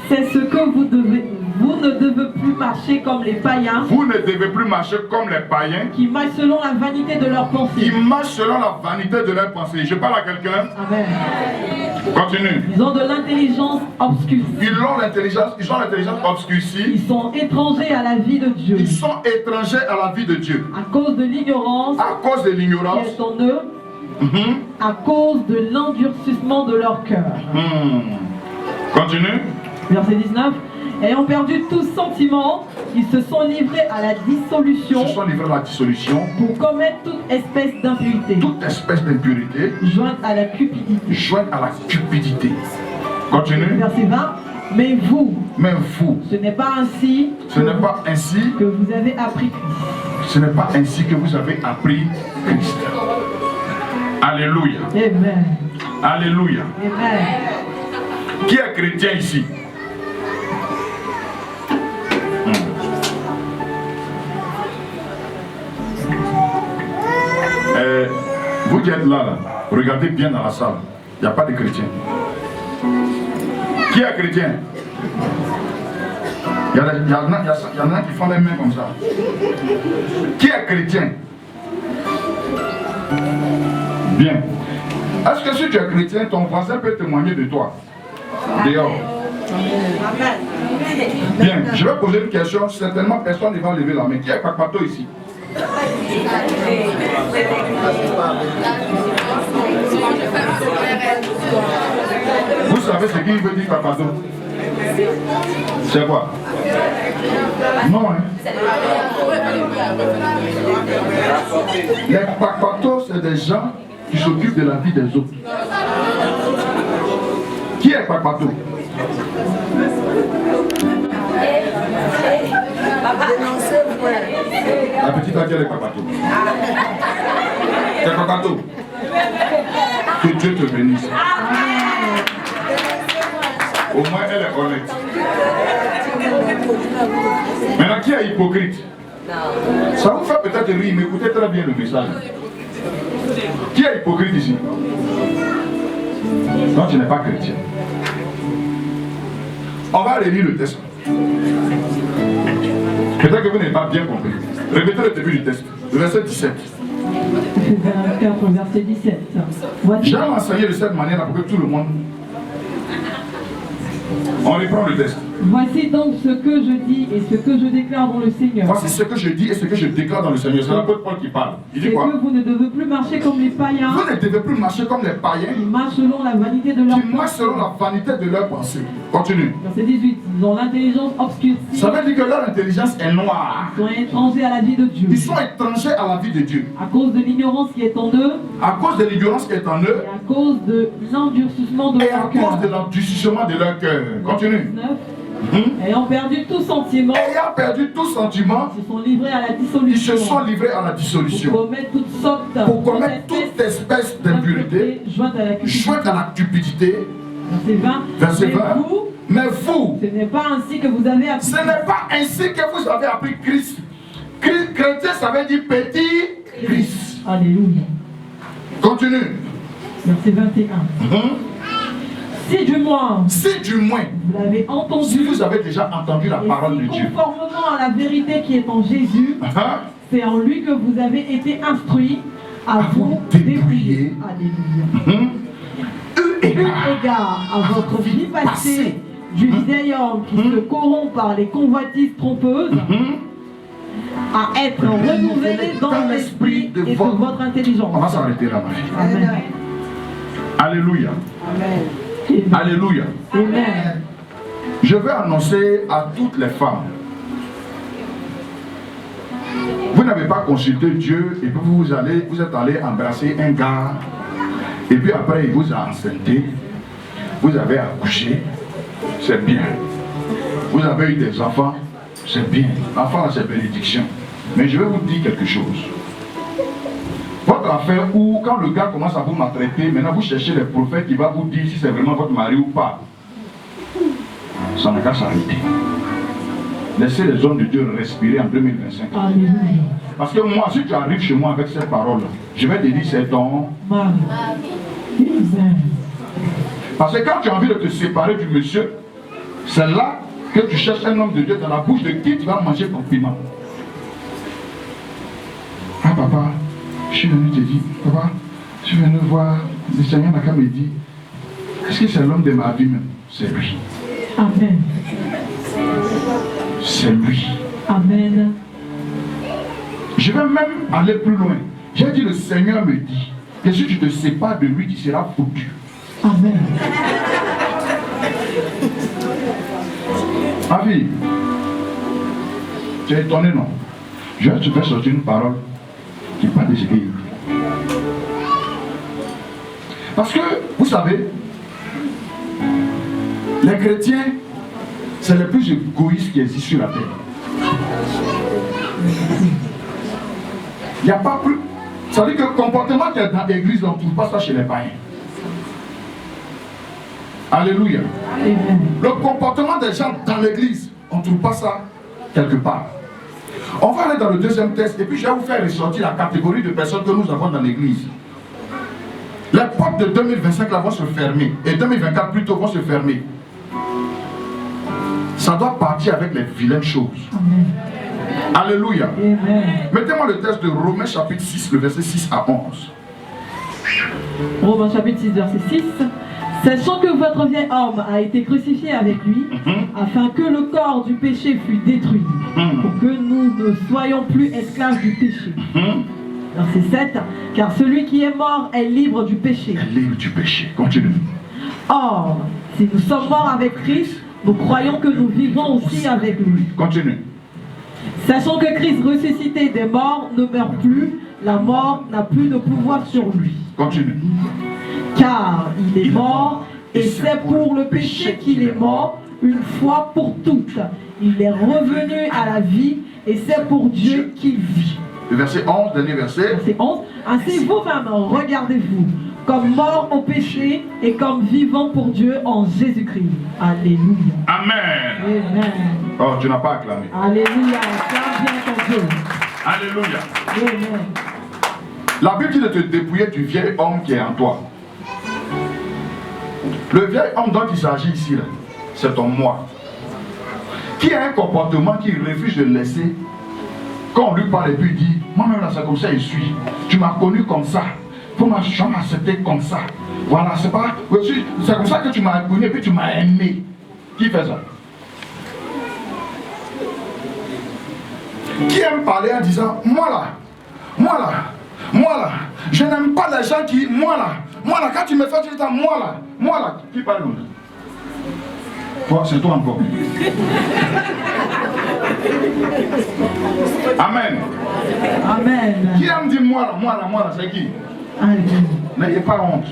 c'est ce que vous devez... Vous ne devez plus marcher comme les païens. Vous ne devez plus marcher comme les païens. Qui marchent selon la vanité de leurs pensées. Qui marchent selon la vanité de leurs pensées. Je parle à quelqu'un. Amen. Continue. Ils ont de l'intelligence obscurcie. Ils ont l'intelligence obscurcie. Ils sont étrangers à la vie de Dieu. Ils sont étrangers à la vie de Dieu. À cause de l'ignorance. À cause de l'ignorance. Qui est en eux. À cause de l'endurcissement de leur cœur. Continue. Verset 19. Ayant perdu tout sentiment, ils se sont livrés à la dissolution. Ils se sont livrés à la dissolution. Pour commettre toute espèce d'impureté. Toute espèce d'impureté. Jointe à la cupidité. Jointe à la cupidité. Continue. Verset 20. Mais vous. Ce n'est pas ainsi. Que vous avez appris Christ. Ce n'est pas ainsi que vous avez appris Christ. Alléluia. Amen. Alléluia. Amen. Qui est chrétien ici? Vous qui êtes là, regardez bien dans la salle. Il n'y a pas de chrétiens. Qui est chrétien? Il y en a qui font les mains comme ça. Qui est chrétien? Bien. Est-ce que si tu es chrétien, ton voisin peut témoigner de toi? Dehors. Bien, je vais poser une question. Certainement, personne ne va lever la main. Qui est Papato ici? Vous savez ce qu'il veut dire Papato? C'est quoi? Non, hein? Les Papatos, c'est des gens qui s'occupent de la vie des autres. Qui est Papato? La petite à quel est Papato? C'est Papato. Que Dieu te bénisse. Au moins elle est honnête. Maintenant, qui est hypocrite? Ça vous fait peut-être rire, mais écoutez très bien le message. Qui est hypocrite ici? Non, tu n'es pas chrétien. On va relire le texte. Peut-être que vous n'avez pas bien compris. Répétez le début du texte, le verset 17. Verset 17. J'ai enseigné de cette manière pour que tout le monde... On reprend le texte. Voici donc ce que je dis et ce que je déclare dans le Seigneur. Voici ce que je dis et ce que je déclare dans le Seigneur. C'est l'apôtre Paul qui parle. Il dit quoi? Que vous ne devez plus marcher comme les païens. Vous ne devez plus marcher comme les païens. Qui marchent selon la vanité de leur pensée. Qui marchent selon la vanité de leur pensée. Continue. Verset 18. Ils ont l'intelligence obscurcie. Ça veut dire que leur intelligence est noire. Ils sont étrangers à la vie de Dieu. Ils sont étrangers à la vie de Dieu. À cause de l'ignorance qui est en eux. À cause de l'ignorance qui est en eux. Et à cause de l'endurcissement de leur cœur. Et à cause de l'endurcissement de leur cœur. Continue. 19. Ayant perdu tout sentiment, ils se sont livrés à la dissolution. Pour commettre toute espèce d'impureté, jointe à la cupidité. Verset 20. Mais vous, ce n'est pas ainsi que vous avez appris. Ce n'est pas ainsi que vous avez appris Christ. Chrétien, ça veut dire petit Christ. Alléluia. Continue. Verset 21. Si du moins, vous l'avez entendu, si vous avez déjà entendu la parole de Dieu, conformément à la vérité qui est en Jésus, c'est en lui que vous avez été instruits à vous dépouiller. Alléluia. Eu égard à votre vie passée du vieil homme qui se corrompt par les convoitises trompeuses, à être renouvelé dans l'esprit et de votre intelligence. On va s'arrêter là, ma fille. Amen. Alléluia. Amen. Alléluia. Amen. Je vais annoncer à toutes les femmes. Vous n'avez pas consulté Dieu et puis vous êtes allé embrasser un gars et puis après il vous a enceinté, vous avez accouché, c'est bien. Vous avez eu des enfants, c'est bien. L'enfant c'est bénédiction. Mais je vais vous dire quelque chose. Votre affaire où quand le gars commence à vous maltraiter, maintenant vous cherchez les prophètes qui vont vous dire si c'est vraiment votre mari ou pas. Ça n'a qu'à s'arrêter. Laissez les hommes de Dieu respirer en 2025. Alléluia. Parce que moi, si tu arrives chez moi avec cette parole, je vais te dire c'est ton mari. Parce que quand tu as envie de te séparer du monsieur, c'est là que tu cherches un homme de Dieu dans la bouche de qui tu vas manger ton piment. Ah papa, je suis venu te dire, papa, je suis venu voir, le Seigneur n'a qu'à me dire, est-ce que c'est l'homme de ma vie même? C'est lui. Amen. C'est lui. Amen. Je vais même aller plus loin. J'ai dit, le Seigneur me dit que si tu te sépares de lui, tu seras foutu. Amen. Ma fille, tu es étonné, non? Je vais te faire sortir une parole qui parle de ce qu'il dit. Parce que, vous savez, les chrétiens, c'est les plus égoïstes qui existent sur la terre. Il n'y a pas plus. Ça veut dire que le comportement qui est dans l'église, on ne trouve pas ça chez les païens. Alléluia. Amen. Le comportement des gens dans l'église, on ne trouve pas ça quelque part. On va aller dans le deuxième test et puis je vais vous faire ressortir la catégorie de personnes que nous avons dans l'église. Les portes de 2025 là vont se fermer et 2024 plutôt vont se fermer. Ça doit partir avec les vilaines choses. Amen. Alléluia. Amen. Mettez-moi le texte de Romains chapitre 6, le verset 6 à 11. Romains chapitre 6, verset 6. Sachant que votre vieil homme a été crucifié avec lui, afin que le corps du péché fût détruit, pour que nous ne soyons plus esclaves du péché. Verset 7. Car celui qui est mort est libre du péché. Est libre du péché. Continue. Or, si nous sommes morts avec Christ, nous croyons que nous vivons aussi avec lui. Continue. Sachant que Christ ressuscité des morts ne meurt plus, la mort n'a plus de pouvoir sur lui. Continue. Car il est mort, et c'est pour le péché qu'il est mort, une fois pour toutes. Il est revenu à la vie, et c'est pour Dieu qu'il vit. Le verset 11, dernier verset. Verset 11. Ainsi vous-même, regardez-vous, comme mort au péché, et comme vivant pour Dieu en Jésus-Christ. Alléluia. Amen. Amen. Oh, tu n'as pas acclamé. Alléluia. Acclame bien ton Dieu. Alléluia. Amen. La Bible dit de te dépouiller du vieil homme qui est en toi. Le vieil homme dont il s'agit ici, c'est ton moi. Qui a un comportement qu'il refuse de laisser. Quand on lui parle et puis il dit, moi-même là c'est comme ça je suis. Tu m'as connu comme ça. Faut m'accepter comme ça. Voilà, c'est pas. C'est comme ça que tu m'as connu et puis tu m'as aimé. Qui fait ça? Qui aime parler en disant, moi là, je n'aime pas les gens qui, moi là, quand tu me fais, tu dis, moi là, qui parle nous? Toi, c'est toi encore. Amen. Amen. Qui aime dire moi là, c'est qui? Amen. N'ayez pas honte.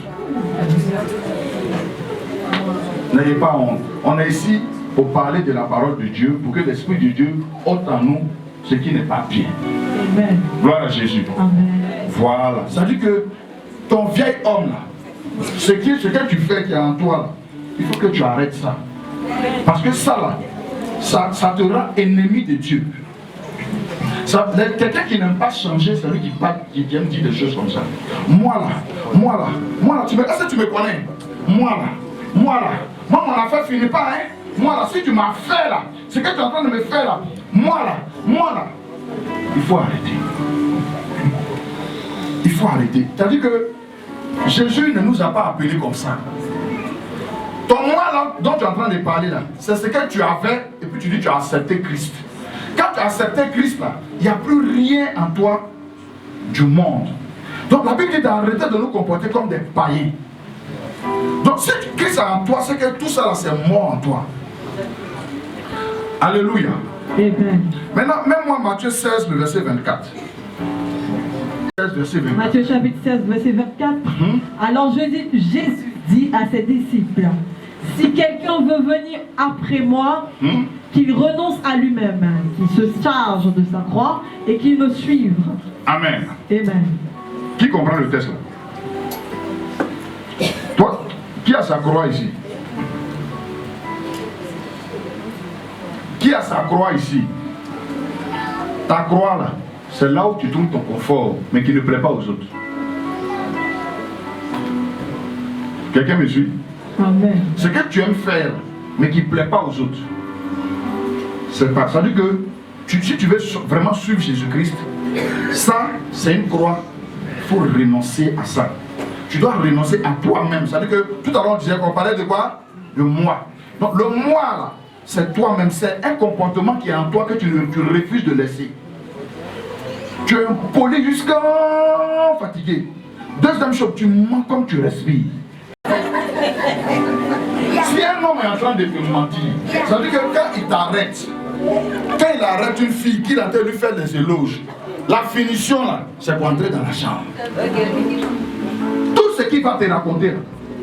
N'ayez pas honte. On est ici pour parler de la parole de Dieu, pour que l'Esprit de Dieu ôte en nous ce qui n'est pas bien. Amen. Gloire à Jésus. Amen. Voilà. Ça veut dire que ton vieil homme là, ce que tu fais qui est en toi là, il faut que tu arrêtes ça. Parce que ça là, ça te rend ennemi de Dieu. Quelqu'un qui n'aime pas changer, c'est lui qui aime dire des choses comme ça. Moi là, est-ce que tu me connais? Moi, mon affaire finit pas, hein? Moi là, si tu m'as fait là, ce que tu es en train de me faire là, moi là, il faut arrêter. Il faut arrêter. C'est-à-dire que Jésus ne nous a pas appelés comme ça. Ton moi là, dont tu es en train de parler là, c'est ce que tu avais, et puis tu dis que tu as accepté Christ. Quand tu as accepté Christ là, il n'y a plus rien en toi du monde. Donc la Bible dit d'arrêter de nous comporter comme des païens. Donc si Christ est en toi, c'est que tout ça là c'est mort en toi. Alléluia. Amen. Maintenant, même moi, Matthieu 16, le verset 24. Matthieu chapitre 16, verset 24. Alors Jésus dit à ses disciples, si quelqu'un veut venir après moi, qu'il renonce à lui-même, qu'il se charge de sa croix et qu'il me suive. Amen. Amen. Qui comprend le texte là? Toi, qui a sa croix ici? Qui a sa croix ici? Ta croix là, c'est là où tu trouves ton confort, mais qui ne plaît pas aux autres. Quelqu'un me suit? Amen. Ce que tu aimes faire, mais qui ne plaît pas aux autres, c'est pas. Ça veut dire que si tu veux vraiment suivre Jésus-Christ, ça, c'est une croix. Il faut renoncer à ça. Tu dois renoncer à toi-même. Ça veut dire que tout à l'heure, on disait qu'on parlait de quoi? De moi. Donc le moi là, c'est toi-même. C'est un comportement qui est en toi que tu refuses de laisser. Tu es poli jusqu'à fatigué. Deuxième chose, tu mens comme tu respires. Si un homme est en train de te mentir, ça veut dire que quand il t'arrête, quand il arrête une fille qu'il est en train de lui faire des éloges, la finition là, c'est pour entrer dans la chambre. Tout ce qu'il va te raconter,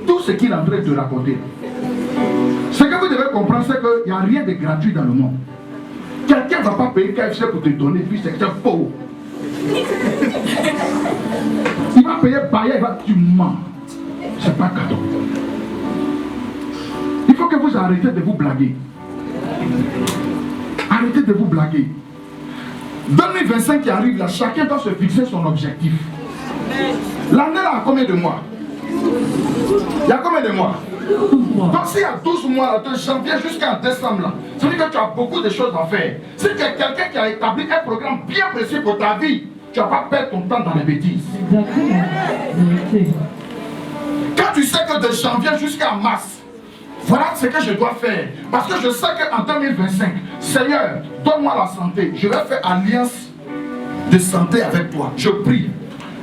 tout ce qu'il est en train de te raconter, ce que vous devez comprendre, c'est qu'il n'y a rien de gratuit dans le monde. Quelqu'un ne va pas payer KFC pour te donner, puis c'est pauvre. Il va payer bailler, il va tu mens. C'est pas cadeau. Il faut que vous arrêtez de vous blaguer. Arrêtez de vous blaguer. 2025 qui arrive là, chacun doit se fixer son objectif. L'année là a combien de mois? Il y a combien de mois? Donc s'il y a 12 mois là, de janvier jusqu'à décembre là, ça veut dire que tu as beaucoup de choses à faire. Si tu es quelqu'un qui a établi un programme bien précis pour ta vie, tu ne vas pas perdre ton temps dans les bêtises. Quand tu sais que de janvier jusqu'à mars, voilà ce que je dois faire. Parce que je sais qu'en 2025, Seigneur, donne-moi la santé. Je vais faire alliance de santé avec toi. Je prie.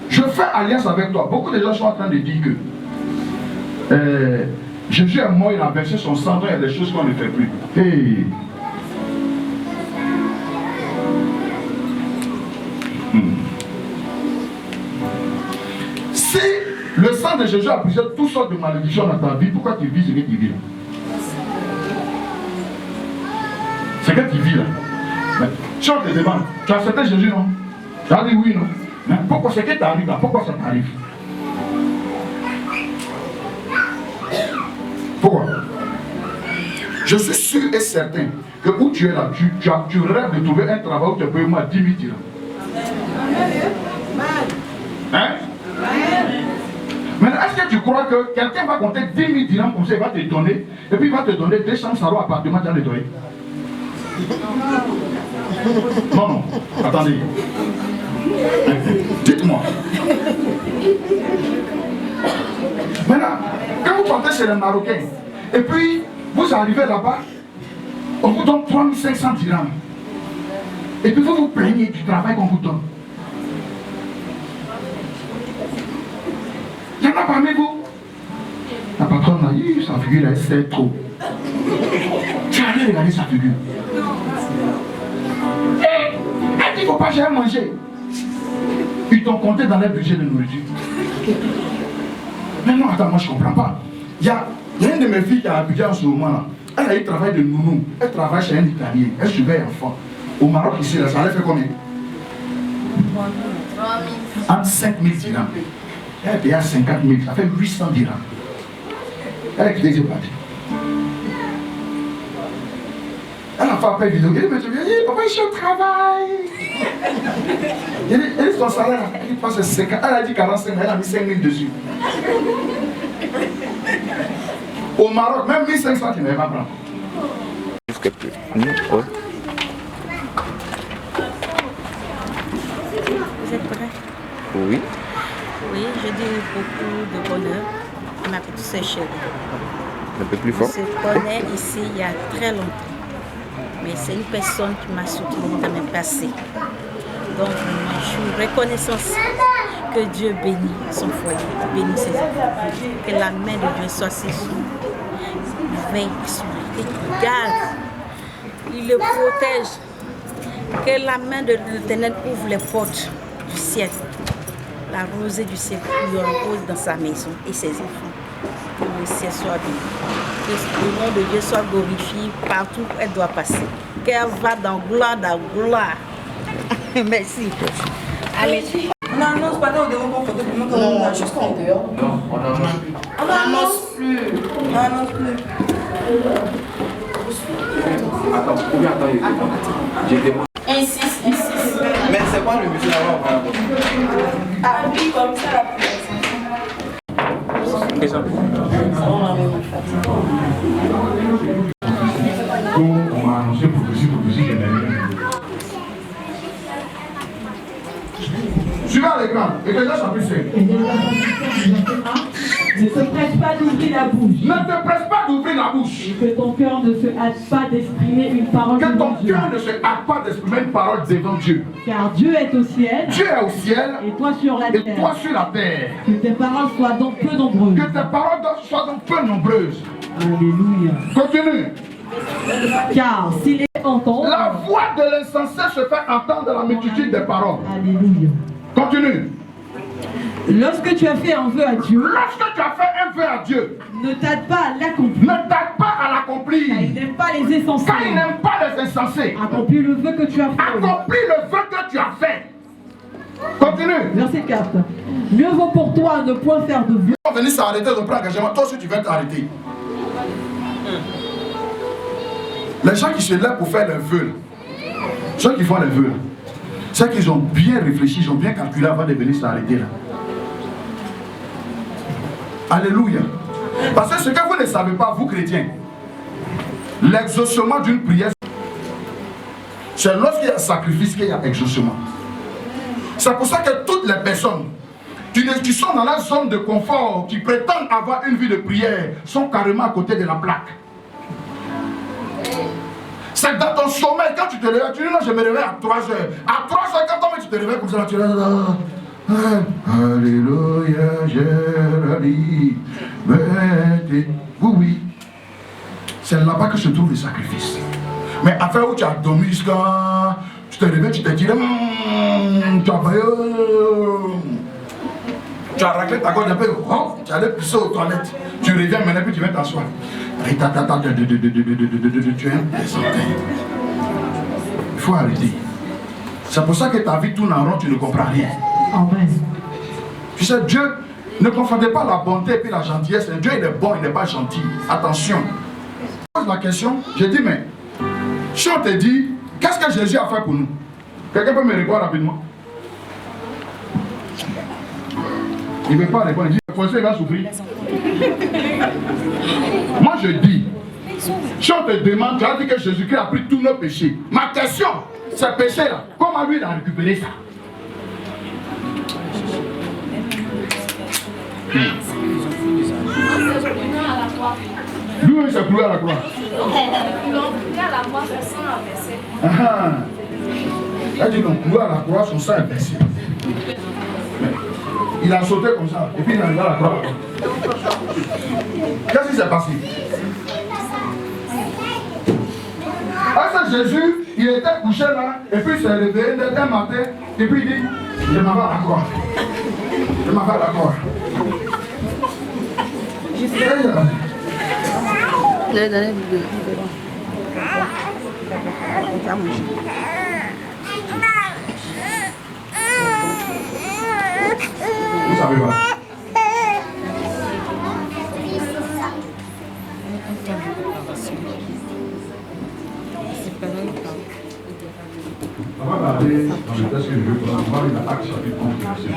Je fais alliance avec toi. Beaucoup de gens sont en train de dire que Jésus est mort, il a versé son sang, il y a des choses qu'on ne fait plus. Hey. Si le sang de Jésus a brisé toutes sortes de malédictions dans ta vie, pourquoi tu vis ce que tu vis là? Ce que tu vis là. Mais, si on te demande, tu as accepté Jésus non? Tu as dit oui non? Mais pourquoi ce qui t'arrive là? Pourquoi ça t'arrive? Pourquoi? Je suis sûr et certain que où tu es là, tu rêves de trouver un travail où tu peux moins 10 000 dirhams. Hein? Maintenant, est-ce que tu crois que quelqu'un va compter 10 000 dirhams comme ça, il va te donner, et puis il va te donner 200 salons appartements dans les doigts? Non, non, attendez. Dites-moi. Maintenant, quand vous partez chez les Marocains, et puis vous arrivez là-bas, on vous donne 3500 dirhams. Et puis vous vous plaignez du travail qu'on vous donne. Il y en a parmi vous. La patronne a dit, sa figure, elle sait trop. Tu as allé regarder sa figure. Elle dit, il ne faut pas jamais manger. Ils t'ont compté dans leur budget de nourriture. Mais non, attends, moi je ne comprends pas. Il y a une de mes filles qui a habité en ce moment-là. Elle a eu travail de nounou. Elle travaille chez un Italien. Elle surveille enfant. Au Maroc, ici, là, ça allait faire combien? entre 5 000 dirhams. Elle a payé à 50 000. Ça fait 800 dirhams. Elle a quitté ses parties. Elle a fait appel vidéo. Elle m'a dit, papa, je suis au travail. Il dit son salaire, il passe 5 ans. Elle a dit 45 000, elle a mis 5 000 dessus. Au Maroc, même 1500, tu ne vas pas prendre. Jusqu'à plus. Vous êtes prêts? Oui. Oui, je dis beaucoup de bonheur à ma petite sœur chérie. Un peu plus fort. On se connaît ici il y a très longtemps. Mais c'est une personne qui m'a soutenue dans mes passés. Donc, je suis reconnaissante que Dieu bénisse son foyer, bénisse ses enfants. Que la main de Dieu soit sur lui. Il veille sur lui, il garde, il le protège. Que la main de l'Éternel ouvre les portes du ciel. La rosée du ciel lui repose dans sa maison et ses enfants. Que le ciel soit béni. Que le nom de Dieu soit glorifié partout où elle doit passer. Qu'elle va dans gloire. Merci. Allez. On n'annonce pas au dehors pour photo pour nous. Non, juste en dehors. Non, on n'annonce plus. On n'annonce plus. On n'annonce plus. Attends, combien attends, j'ai des mots. Insiste. Mais c'est pas le monsieur là-bas. Ah oui, comme ça la On m'a annoncé prophétie, je n'ai rien. Suivez à l'écran, Ecclésiaste chapitre 5. Ne te presse pas d'ouvrir la bouche. Ne te presse pas d'ouvrir la bouche. Et que ton cœur ne se hâte pas d'exprimer une parole Que ton devant Dieu. cœur ne se hâte pas d'exprimer une parole devant Dieu. Car Dieu est au ciel. Dieu est au ciel. Et toi sur la Et terre. toi sur la terre. Que tes paroles soient donc peu nombreuses. Que tes paroles soient donc peu nombreuses. Alléluia. Continue. Car s'il est entendu. La voix de l'insensé se fait entendre dans la multitude des paroles. Alléluia. Continue. Lorsque tu as fait un vœu à Dieu. Lorsque tu as fait un vœu à Dieu. Ne t'aide pas à l'accomplir. Ne t'aide pas à l'accomplir. Car il n'aime pas les insensés. Car il n'aime pas les insensés. Accomplis le vœu que tu as fait. Accomplis le vœu que tu as fait. Continue. Verset 4. Mieux vaut pour toi ne point faire de vœu. On va venir s'arrêter de prendre engagement. Toi aussi tu vas t'arrêter. Les gens qui se lèvent pour faire les vœux, ceux qui font les vœux, c'est qu'ils ont bien réfléchi, ils ont bien calculé avant de venir s'arrêter là. Alléluia. Parce que ce que vous ne savez pas, vous chrétiens, l'exaucement d'une prière, c'est lorsqu'il y a sacrifice qu'il y a exaucement. C'est pour ça que toutes les personnes qui sont dans la zone de confort, qui prétendent avoir une vie de prière, sont carrément à côté de la plaque. C'est dans ton sommeil, quand tu te réveilles, tu dis non, je me réveille à 3 heures. À 3 heures, quand tu te réveilles comme ça, tu dis Alléluia, j'ai oui. C'est là-bas que se trouve le sacrifice. Mais afin où tu as dormi jusqu'à. Tu te réveilles, tu te dis tu as raclé ta gorge un peu, tu allais pisser aux toilettes. Tu reviens maintenant, puis tu viens t'asseoir. Tu es un plaisantin. Il faut arrêter. C'est pour ça que ta vie tourne en rond, tu ne comprends rien. Amen. Tu sais, Dieu, ne confondez pas la bonté et puis la gentillesse. Dieu il est bon, il n'est pas gentil. Attention. Je pose la question, je dis, mais si on te dit, qu'est-ce que Jésus a fait pour nous? Quelqu'un peut me répondre rapidement? Il ne veut pas répondre, il dit, le français il va souffrir. Moi je dis, si on te demande, tu as dit que Jésus-Christ a pris tous nos péchés. Ma question, ce péché-là, comment lui il a récupéré ça? Lui, il s'est cloué à la croix. Il a dit non, cloué à la croix, son sang est versé. Il a sauté comme ça, et puis il est arrivé à la croix. Qu'est-ce qui s'est passé? Jésus, il était couché là, et puis il s'est réveillé un matin, et puis il dit, je m'en vais à la croix. Je m'en vais à la croix. Vous savez pas. On va aller dans le texte que je veux prendre. On va aller dans Actes chapitre 11, verset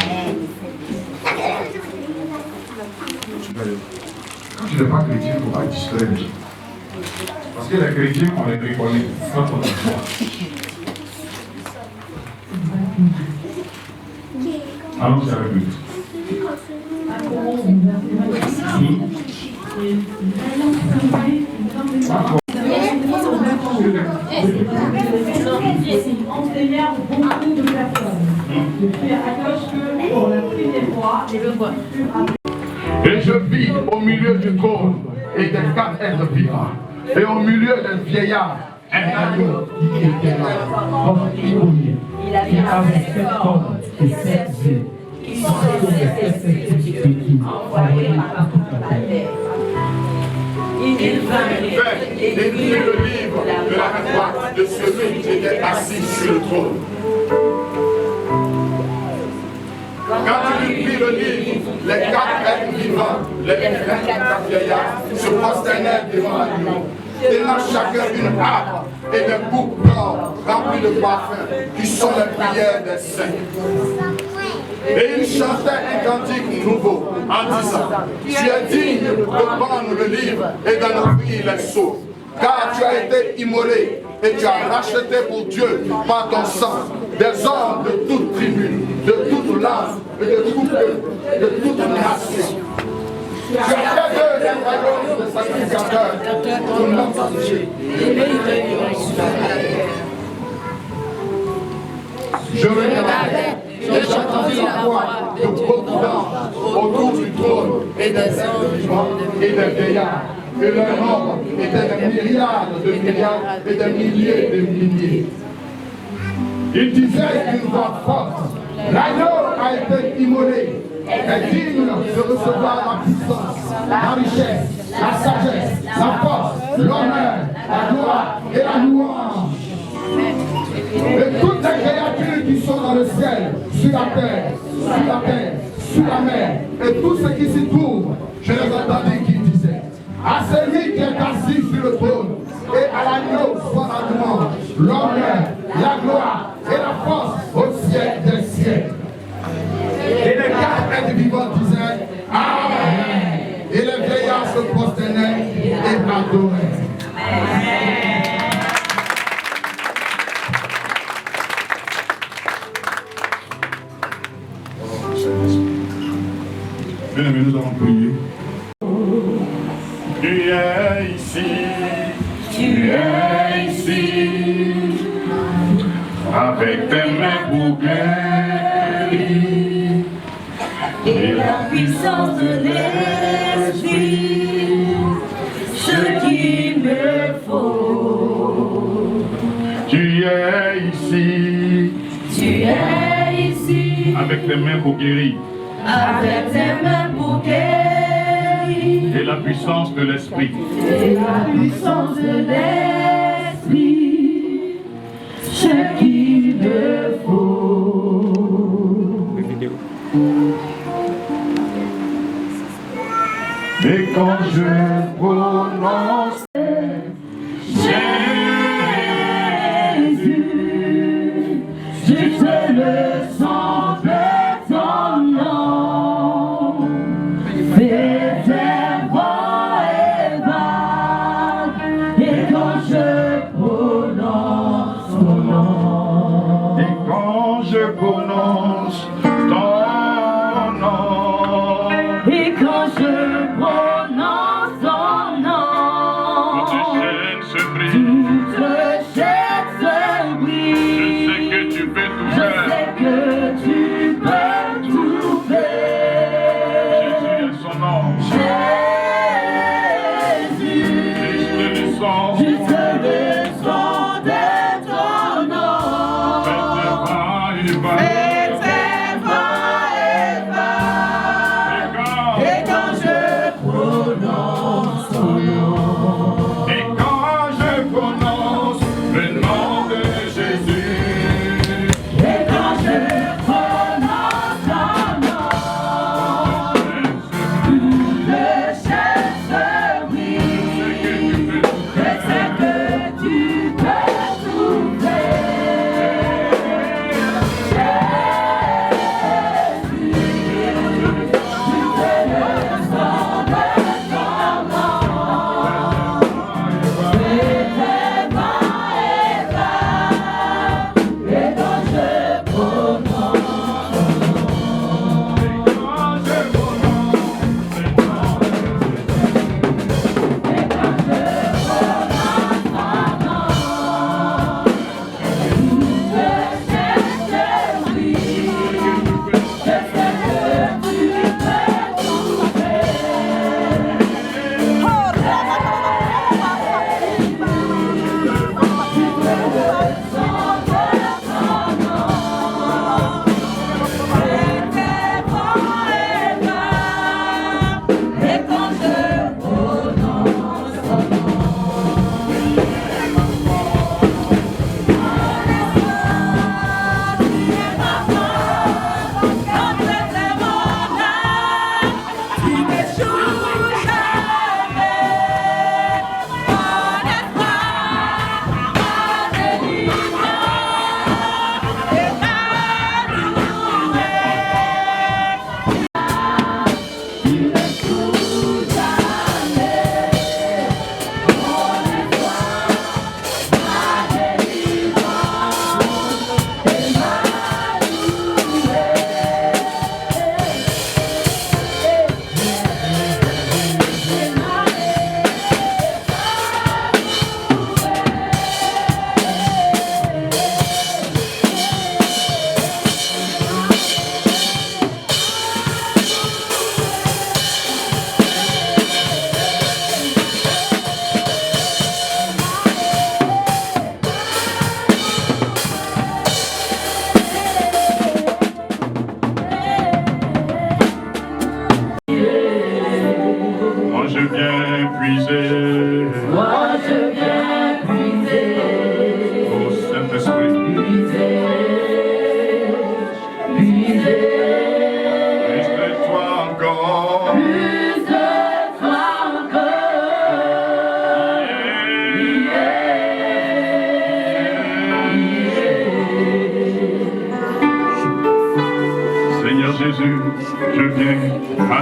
2. Quand tu n'es pas chrétien, il ne faut pas distraire les gens. Parce que les chrétiens, on les reconnaît quand on les voit. Allons-y avec lui. Enseignant beaucoup de personnes. Je suis à gauche que pour la première fois, et je vis au milieu du trône et des 4 êtres vivants, et au milieu d'un vieillard, un agneau qui était là, comme ironie, qui avait 7 hommes et 7 yeux, qui sont les 7 esprits qui envoyés par toute la terre. Il vint et prit le livre de la droite de celui qui était assis sur le trône. Quand il prit le livre, les 4 êtres vivants, les 24 vieillards, se prosternèrent devant l'agneau, tenant chacun une harpe et des boucles d'or remplies de parfums, qui sont les prières des saints. Et il chantait un cantique nouveau en disant: Tu es digne de prendre le livre et d'en ouvrir les sceaux, car tu as été immolé et tu as racheté pour Dieu par ton sang des hommes de toute tribu, de toute langue et de tout peuple, de toute nation. Tu as fait d'eux des royaumes de sacrificateurs pour notre Dieu. Je regardais et j'entendis la voix de beaucoup d'anges autour du trône et des êtres vivants et des vieillards. Et leur nombre était des milliards de milliards et des milliers de milliers. Il disait d'une voix forte: l'agneau a été immolé, est digne de recevoir la puissance, la richesse, la sagesse, la force, l'honneur, la gloire et la louange. Et toutes les créatures qui sont dans le ciel, sur la terre, sur la mer, et tout ce qui s'y trouve, je les entendis qui disaient: à celui qui est assis sur le trône et à l'agneau soit la louange, l'honneur, la gloire et la force au siècle des siècles. Et les 4 êtres vivants disaient: Amen. Et les vieillards se prosternaient et adoraient. Amen. Bien aimés, nous allons prier. Tu es ici, tu es ici, avec tes mains pour guérir, et la puissance de l'Esprit, ce qu'il me faut. Tu es ici, Tu es ici, avec tes mains pour guérir, avec tes mains pour guérir, et la puissance de l'Esprit. et la puissance de l'Esprit, ce qu'il me faut. Et quand je prononce Jésus, je te le sens de ton nom. Fais tes voix et vagues, et quand je prononce ton nom. et quand je prononce ton nom, Et quand je prononce ton nom, toute chaîne se brise. toute chaîne se brise. Je sais que tu peux tout Je faire. sais que tu peux tout faire. Jésus est son nom. Jésus, Et je te le sens. je te le sens de ton nom. Fais tes pas et va. Et tes pas et va. Et quand je prononce ton nom, Et quand je prononce le nom de Jésus, et quand je prononce ton nom, le ciel se brise. Je sais que tu peux tout faire.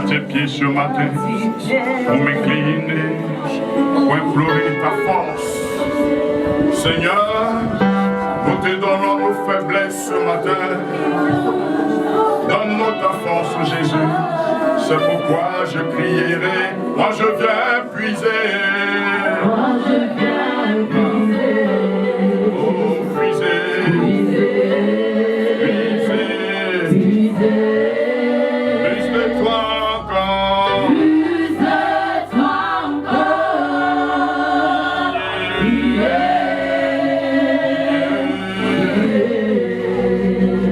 à tes pieds ce matin pour m'incliner, pour implorer ta force. Seigneur, nous te donnons nos faiblesses ce matin. Donne-nous ta force, Jésus. C'est pourquoi je crierai. Moi je viens puiser. Moi je viens puiser. Oh, puiser. Plus de toi encore. Plus de toi encore.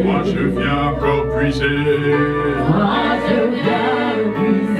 Moi je viens encore puiser. Moi je viens puiser.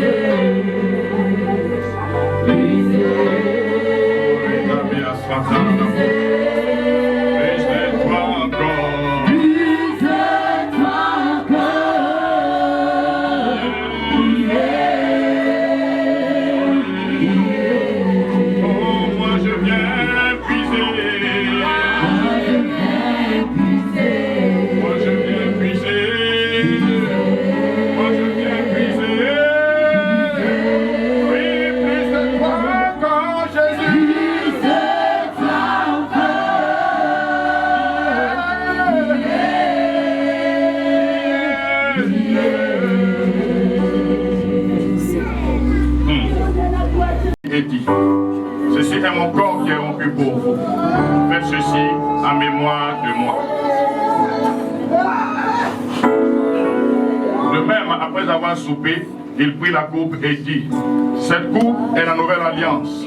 Ceci est mon corps qui est rompu pour vous. Faites ceci en mémoire de moi. De même, après avoir soupé, il prit la coupe et dit: cette coupe est la nouvelle alliance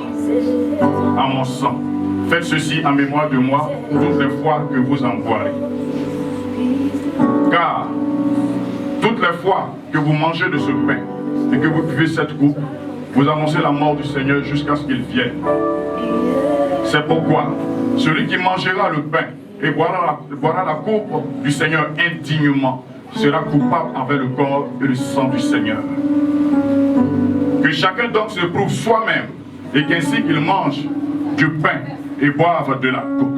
en mon sang. Faites ceci en mémoire de moi toutes les fois que vous en boirez. Car toutes les fois que vous mangez de ce pain et que vous buvez cette coupe, vous annoncez la mort du Seigneur jusqu'à ce qu'il vienne. C'est pourquoi celui qui mangera le pain et boira la coupe du Seigneur indignement sera coupable envers le corps et le sang du Seigneur. Que chacun donc se prouve soi-même et qu'ainsi qu'il mange du pain et boive de la coupe.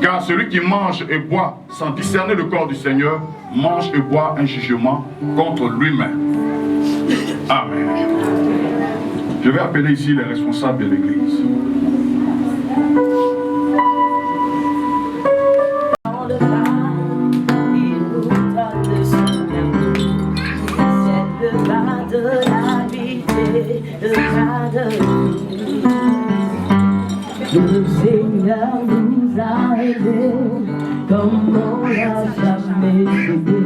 Car celui qui mange et boit sans discerner le corps du Seigneur mange et boit un jugement contre lui-même. Amen. Je vais appeler ici les responsables de l'Église. Le Seigneur nous a aidés comme on l'a jamais aidé.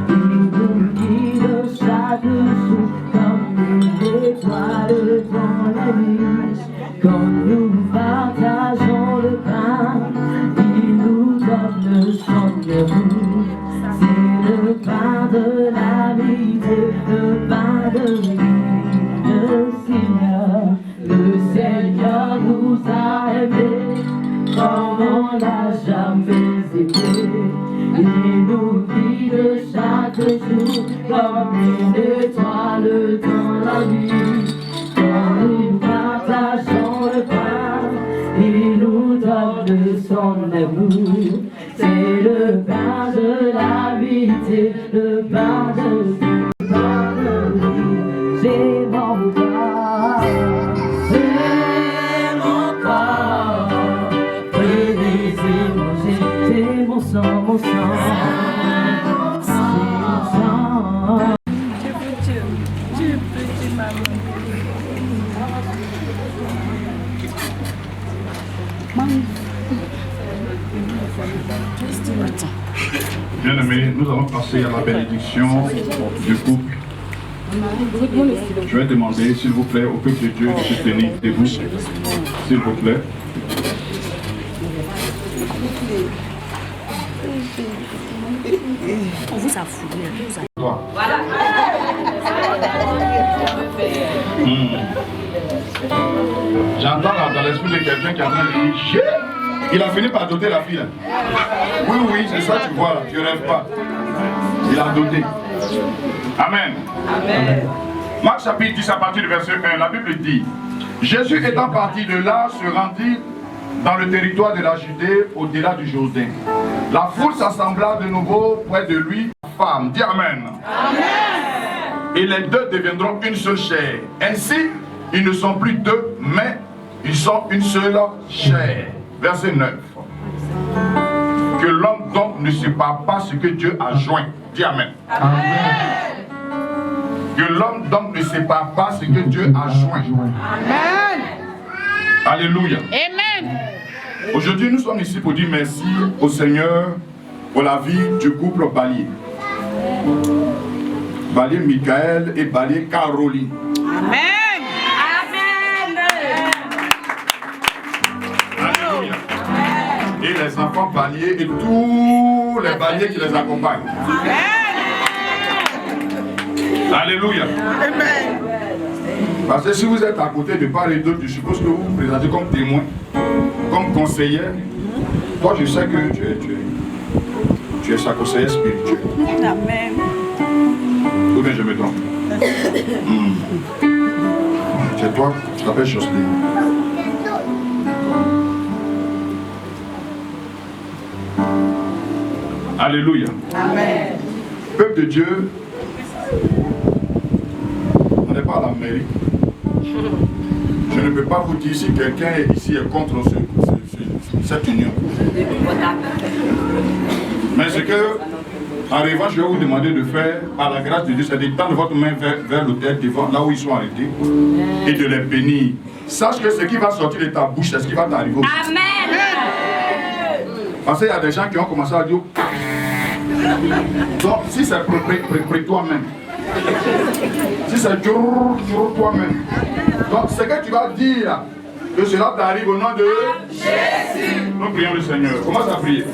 Il nous guide chaque jour comme une étoile dans la nuit. Quand nous partageons le pain, il nous donne son amour. C'est le pain de l'amitié, le pain de vie. Le Seigneur nous a aimés comme on l'a jamais aimé. Il nous guide chaque jour comme une étoile dans la nuit. Quand nous partageons le pain, il nous donne son amour. C'est le pain de la vérité, le pain de vie, le pain de vie. C'est mon corps, c'est mon corps. Prenez-y, mangez, c'est mon sang, mon sang. C'est mon sang. Tu peux, maman. Bien-aimés, nous allons passer à la bénédiction du couple. Je vais demander, s'il vous plaît, au peuple de Dieu de se tenir debout. S'il vous plaît. On vous a foulé. Voilà. J'entends dans l'esprit de quelqu'un qui est en train de dire: il a fini par doter la fille. Oui, oui, c'est ça, tu vois là, tu rêves pas. Il a doté. Amen. Amen. Marc chapitre 10 à partir du verset 1, la Bible dit: Jésus étant parti de là se rendit dans le territoire de la Judée au-delà du Jourdain. La foule s'assembla de nouveau près de lui. Femme, dis Amen. Amen. et les deux deviendront une seule chair. Ainsi, ils ne sont plus deux, mais ils sont une seule chair. Verset 9. Que l'homme donc ne sépare pas ce que Dieu a joint. Dis Amen. Amen. Que l'homme donc ne sépare pas ce que Dieu a joint. Amen. Alléluia. Amen. Aujourd'hui, nous sommes ici pour dire merci au Seigneur pour la vie du couple Balier. Balier Michael et Balier Caroline. Amen. Alléluia. Et les enfants Balier et tous les Baliers qui les accompagnent. Amen. Alléluia. Amen. Parce que si vous êtes à côté de part et d'autre, je suppose que vous vous présentez comme témoin, comme conseiller. Toi, je sais que tu es sa conseillère spirituelle. Amen. Ou bien je me trompe. C'est toi, je t'appelle Jocelyne. Alléluia. Amen. Peuple de Dieu, on n'est pas à la mairie. Je ne peux pas vous dire si quelqu'un ici est contre cette union. Mais ce que, en revanche, je vais vous demander de faire, par la grâce de Dieu, c'est de tendre votre main vers l'autel devant, là où ils sont arrêtés, et de les bénir. Sache que ce qui va sortir de ta bouche, c'est ce qui va t'arriver. Amen. Parce qu'il y a des gens qui ont commencé à dire. Donc, si c'est pour toi-même, si c'est pour toi-même, donc ce que tu vas dire, que cela t'arrive au nom de Jésus. Nous prions le Seigneur. Commence à prier.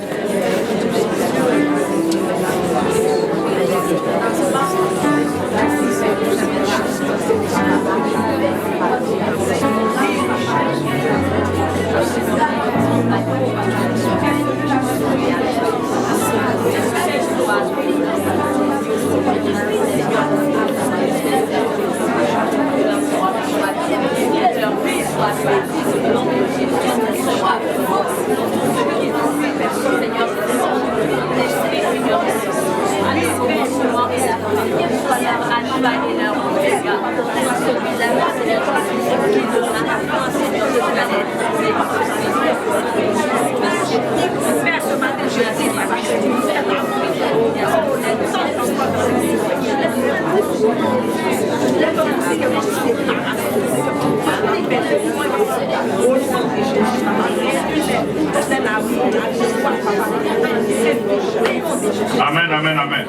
Amen, amen, amen.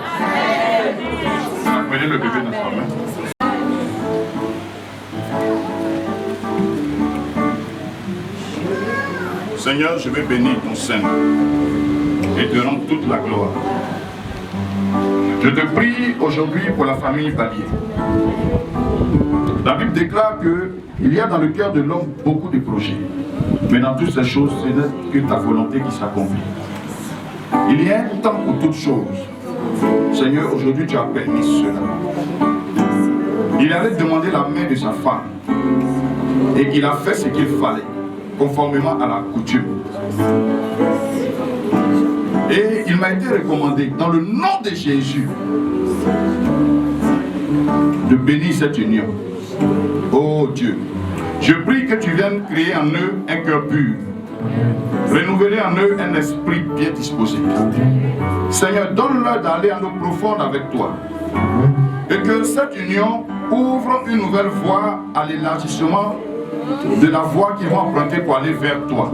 Prenez le bébé dans sa main. Seigneur, je vais bénir ton sein et te rendre toute la gloire. Je te prie aujourd'hui pour la famille Balier. La Bible déclare qu'il y a dans le cœur de l'homme beaucoup de projets. Mais dans toutes ces choses, ce n'est que ta volonté qui s'accomplit. Il y a un temps pour toutes choses. Seigneur, aujourd'hui tu as permis cela. Il allait demander la main de sa femme. Et il a fait ce qu'il fallait, conformément à la coutume. Et il m'a été recommandé, dans le nom de Jésus, de bénir cette union. Oh Dieu, je prie que tu viennes créer en eux un cœur pur, renouveler en eux un esprit bien disposé. Seigneur, donne-leur d'aller en eau profonde avec toi. Et que cette union ouvre une nouvelle voie à l'élargissement de la voie qu'ils vont emprunter pour aller vers toi.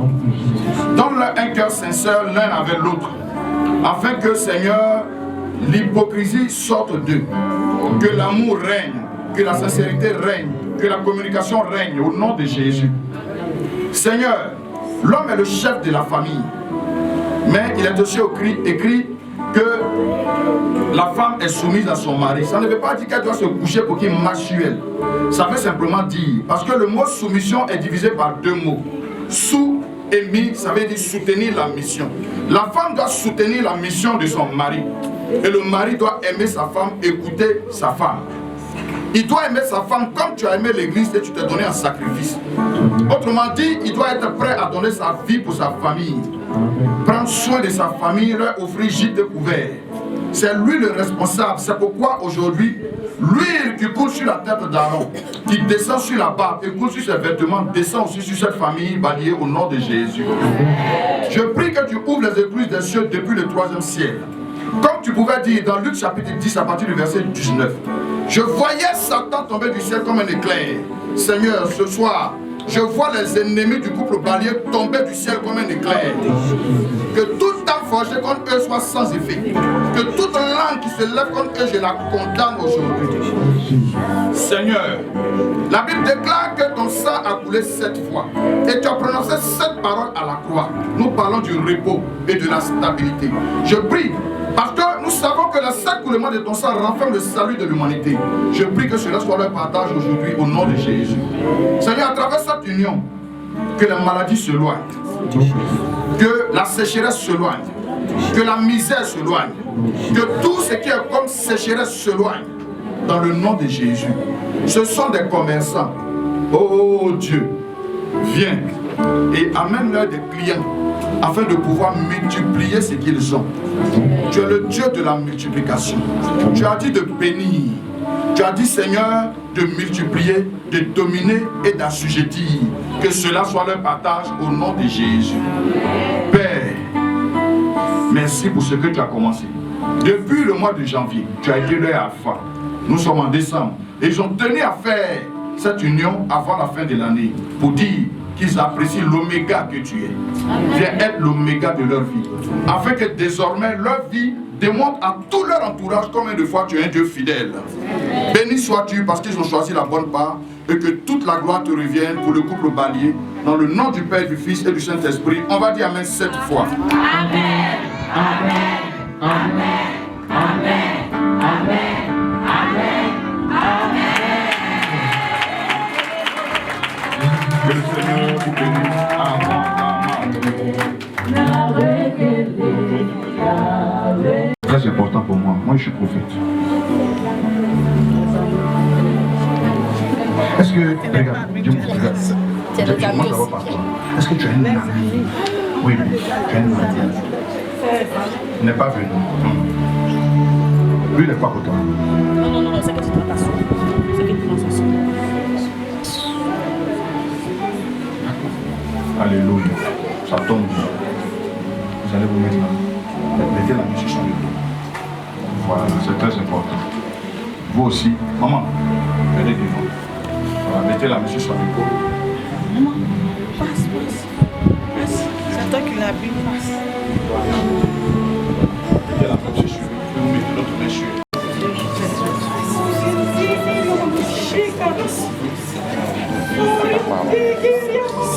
Donne-leur un cœur sincère l'un avec l'autre, afin que, Seigneur, l'hypocrisie sorte d'eux, que l'amour règne, que la sincérité règne, que la communication règne au nom de Jésus. Seigneur, l'homme est le chef de la famille, mais il est aussi écrit que la femme est soumise à son mari. Ça ne veut pas dire qu'elle doit se coucher pour qu'il marche sur elle. Ça veut simplement dire, parce que le mot soumission est divisé par deux mots. Sous et mis, ça veut dire soutenir la mission. La femme doit soutenir la mission de son mari. Et le mari doit aimer sa femme, écouter sa femme. Il doit aimer sa femme comme tu as aimé l'église et tu t'es donné un sacrifice. Autrement dit, il doit être prêt à donner sa vie pour sa famille. Prendre soin de sa famille, leur offrir gîte couvert. C'est lui le responsable. C'est pourquoi aujourd'hui, l'huile qui coule sur la tête d'Aaron, qui descend sur la barbe et coule sur ses vêtements, descend aussi sur cette famille balayée au nom de Jésus. Je prie que tu ouvres les écluses des cieux depuis le 3e ciel. Comme tu pouvais dire dans Luc chapitre 10 à partir du verset 19. Je voyais Satan tomber du ciel comme un éclair. Seigneur, ce soir, je vois les ennemis du couple balayé tomber du ciel comme un éclair. Que toute âme forgée contre eux soit sans effet. Que toute langue qui se lève contre eux, je la condamne aujourd'hui. Seigneur, la Bible déclare que ton sang a coulé 7 fois. Et tu as prononcé 7 paroles à la croix. Nous parlons du repos et de la stabilité. Je prie, parce que nous savons que le seul coulement de ton sang renferme le salut de l'humanité. Je prie que cela soit leur partage aujourd'hui au nom de Jésus. Seigneur, à travers cette union, que la maladie se loigne, que la sécheresse se loigne, que la misère se loigne, que tout ce qui est comme sécheresse se loigne, dans le nom de Jésus. Ce sont des commerçants. Oh Dieu, viens et amène-leur des clients afin de pouvoir multiplier ce qu'ils ont. Tu es le Dieu de la multiplication. Tu as dit de bénir. Tu as dit, Seigneur, de multiplier, de dominer et d'assujettir. Que cela soit leur partage au nom de Jésus. Père, merci pour ce que tu as commencé. Depuis le mois de janvier, tu as été leur alpha. Nous sommes en décembre. Et ils ont tenu à faire cette union avant la fin de l'année pour dire qu'ils apprécient l'oméga que tu es. Viens être l'oméga de leur vie. Afin que désormais leur vie démontre à tout leur entourage combien de fois tu es un Dieu fidèle. Béni sois-tu parce qu'ils ont choisi la bonne part et que toute la gloire te revienne pour le couple balayé. Dans le nom du Père, du Fils et du Saint-Esprit, on va dire Amen 7 fois. Amen. Amen. Amen. Amen. Amen. Amen. Que le Seigneur vous bénisse. Amen. Très important pour moi. Moi, je suis prophète. Est-ce que, regarde, regarde. Est-ce que tu as une amie? Oui, tu as une amie. Il n'est pas venu. Lui, il n'est pas content. Non, c'est que tu te passes. C'est que tu te passes. Alléluia. Ça tombe bien. Vous allez vous mettre là. Mettez la main sur son dos. Voilà, c'est très important. Vous aussi, maman, venez devant. Voilà, mettez la main sur son épaule. Maman, passe. C'est toi qui l'as bu, passe. Mettez la main sur son épaule. Vous mettez l'autre main sur.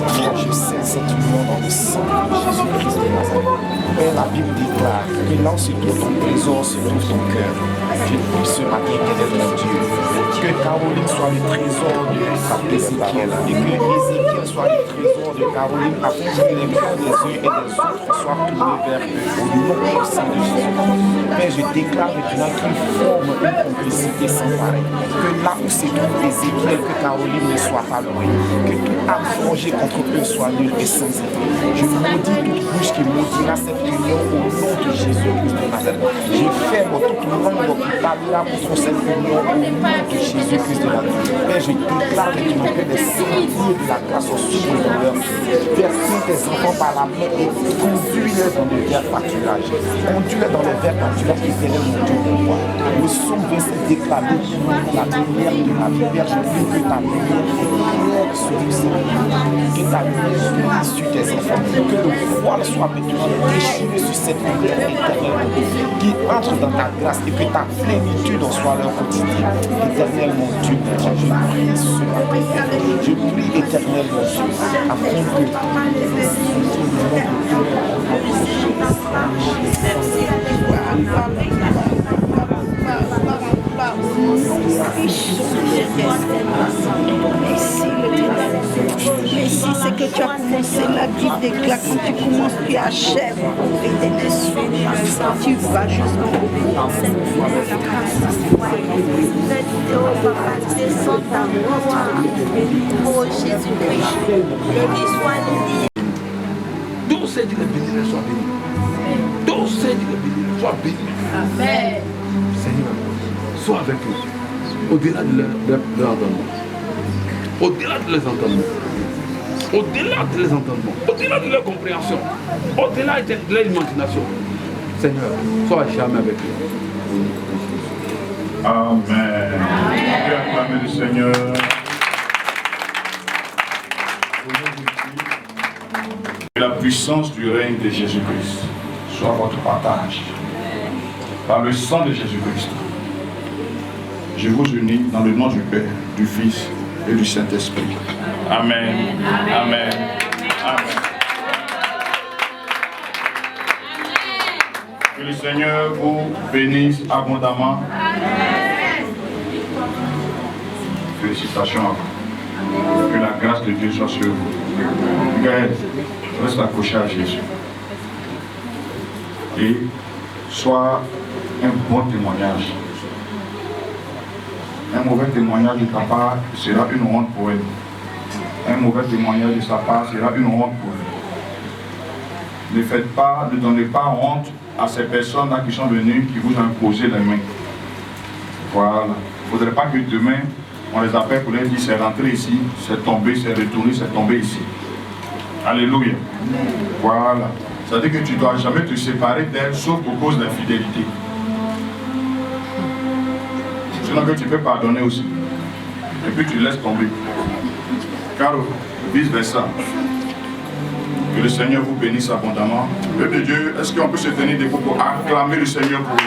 Seigneur, je sais cette union dans le sang de Jésus-Christ de Nazareth. Père, la Bible déclare que là où se trouve ton trésor, se trouve ton cœur. Je prie ce matin, éternel Dieu, que Caroline soit le trésor de Ézéchiel et que Ézéchiel soit le trésor de Caroline afin que les cœurs des uns et des autres soient tournés vers eux au nom puissant de Jésus. Père, je déclare maintenant qu'ils forment une complicité sans pareil. Que là où se trouve Ézéchiel, que Caroline ne soit pas loin. Que toute âme forgée contre eux soit nulle et sans effet. Je maudis toute bouche qui maudira cette union au nom de Jésus-Christ de Nazareth. Je ferme toute langue qui parlera contre cette union au nom de Jésus-Christ de Nazareth. Père, je déclare maintenant que des saints de la grâce sont sur leur vie. Père, tiens tes enfants par la main et conduis-les dans le vert pâturage. Conduis-les dans le vert pâturage qui est mon Dieu pour moi. Le somme vient se déclarer la lumière de la vie. Père, je prie que ta lumière éclaire sur nous. Que ta lumière sur tes enfants. Que le voile soit maintenant déchiré sur cette lumière éternelle. Qui entre dans ta grâce et que ta plénitude en soit leur quotidien. Éternel mon Dieu, je prie ce matin. Je prie éternel mon Dieu, afin que Merci, c'est que tu as commencé la Bible déclare quand tu commences, tu achèves. Tu vas jusqu'au bout. Oh Jésus-Christ, béni soit-il. D'où c'est dit que béni soit béni. D'où c'est dit que béni soit béni. Amen. Seigneur, sois avec eux, au-delà de leur entendement. Au-delà de leurs entendements. Au-delà de leurs entendements. Au-delà de leur compréhension. Au-delà de leur imagination. Seigneur, sois jamais avec eux. Amen. On peut acclamer le Seigneur. Que la puissance du règne de Jésus-Christ soit votre partage. Par le sang de Jésus-Christ, je vous unis dans le nom du Père, du Fils et du Saint-Esprit. Amen. Amen. Amen. Que le Seigneur vous bénisse abondamment. Félicitations à vous. Que la grâce de Dieu soit sur vous. Gaël, reste accroché à Jésus. Et sois un bon témoignage. Un mauvais témoignage de ta part sera une honte pour elle. Un mauvais témoignage de sa part sera une honte pour elle. Ne donnez pas honte à ces personnes-là qui sont venues, qui vous ont imposé les mains. Voilà. Il ne faudrait pas que demain, on les appelle pour leur dire c'est rentré ici, c'est tombé, c'est retourné, c'est tombé ici. Alléluia. Voilà. C'est-à-dire que tu ne dois jamais te séparer d'elle, sauf pour cause d'infidélité. Sinon que tu peux pardonner aussi. Et puis tu laisses tomber. Car vice versa. Que le Seigneur vous bénisse abondamment. Peuple de Dieu, est-ce qu'on peut se tenir debout pour acclamer le Seigneur pour vous?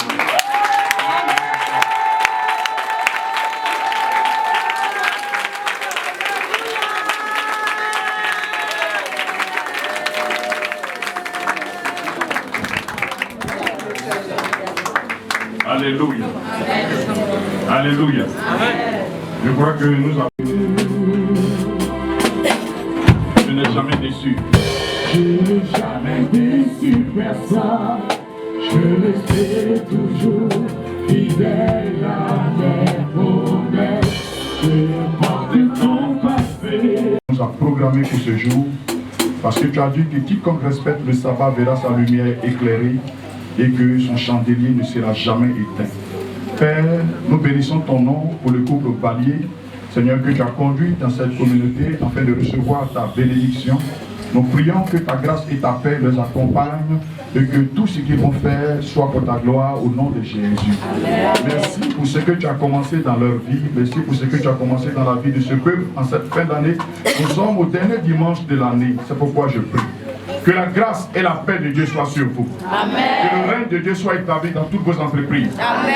Alléluia. Alléluia. Je crois que nous avons... Je n'ai jamais déçu. Je n'ai jamais déçu personne. Je resterai toujours fidèle à mes promesses. Je porte ton passé. Nous a programmé pour ce jour parce que tu as dit que quiconque respecte le sabbat verra sa lumière éclairée et que son chandelier ne sera jamais éteint. Père, nous bénissons ton nom pour le couple Valier. Seigneur, que tu as conduit dans cette communauté afin de recevoir ta bénédiction. Nous prions que ta grâce et ta paix les accompagnent et que tout ce qu'ils vont faire soit pour ta gloire au nom de Jésus. Amen. Merci pour ce que tu as commencé dans leur vie. Merci pour ce que tu as commencé dans la vie de ce peuple en cette fin d'année. Nous sommes au dernier dimanche de l'année. C'est pourquoi je prie. Que la grâce et la paix de Dieu soient sur vous. Amen. Que le règne de Dieu soit établi dans toutes vos entreprises. Amen.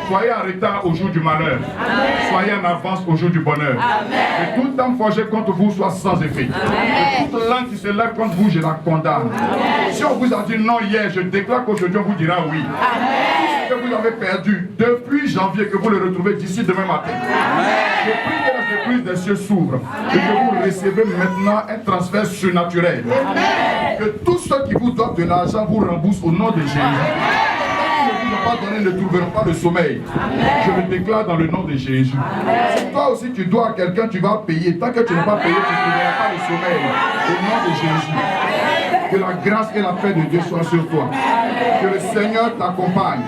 Soyez en retard au jour du malheur. Amen. Soyez en avance au jour du bonheur. Amen. Que toute âme forgée contre vous soit sans effet. Amen. Que toute langue qui se lève contre vous, je la condamne. Amen. Si on vous a dit non hier, je déclare qu'aujourd'hui on vous dira oui. Amen. Tout ce que vous avez perdu depuis janvier, que vous le retrouvez d'ici demain matin. Amen. Je prie que la surprise des cieux s'ouvre et que vous recevez maintenant un transfert surnaturel. Amen. Que tous ceux qui vous doivent de l'argent vous remboursent au nom de Jésus. Ceux qui ne vous ont pas donné ne trouveront pas le sommeil. Amen. Je le déclare dans le nom de Jésus. Amen. Si toi aussi tu dois à quelqu'un, tu vas payer. Tant que tu n'as pas payé, tu ne trouveras pas le sommeil. Au nom de Jésus. Amen. Que la grâce et la paix de Dieu soient sur toi. Amen. Que le Seigneur t'accompagne.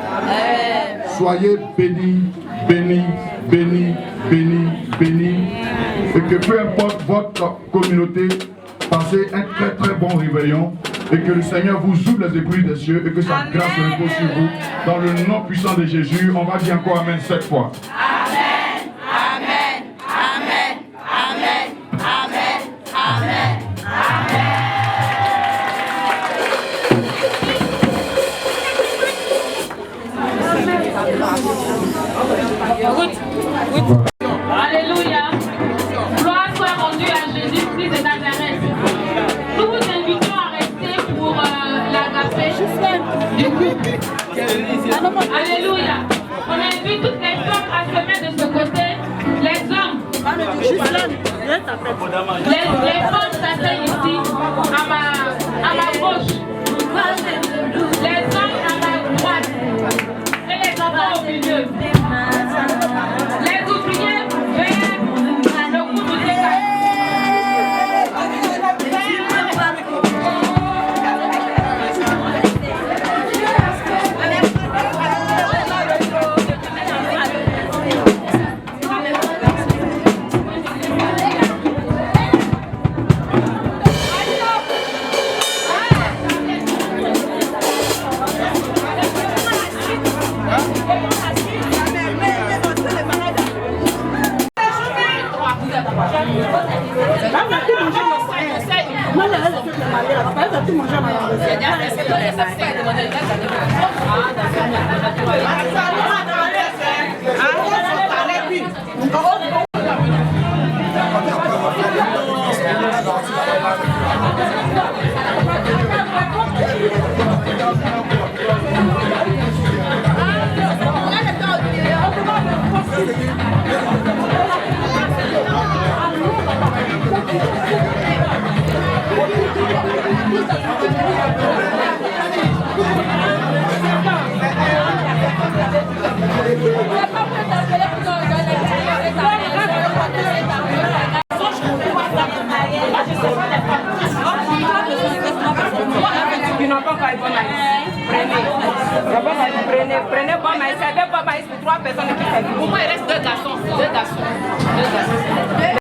Soyez bénis, bénis, bénis, bénis, bénis. Et que peu importe votre communauté, passez un très très bon réveillon. Et que le Seigneur vous ouvre les épaules des cieux et que sa grâce repose sur vous. Dans le nom puissant de Jésus, on va dire encore Amen 7 fois. Amen, Amen, Amen, Amen, Amen, Amen, Amen. Alléluia. Gloire soit rendue à Jésus-Christ de Nazareth. Nous vous invitons à rester pour l'agapé. Alléluia. On invite toutes les femmes à se mettre de ce côté. Les hommes. Les femmes s'asseyent ici, à ma gauche. Les hommes à ma droite. Et les enfants au milieu. Les ouvriers vers le coup du décalage. Prenez bon maïs, servez bon maïs pour 3 personnes qui servent. Pour moi, il reste 2 garçons. 2 garçons. 2 garçons.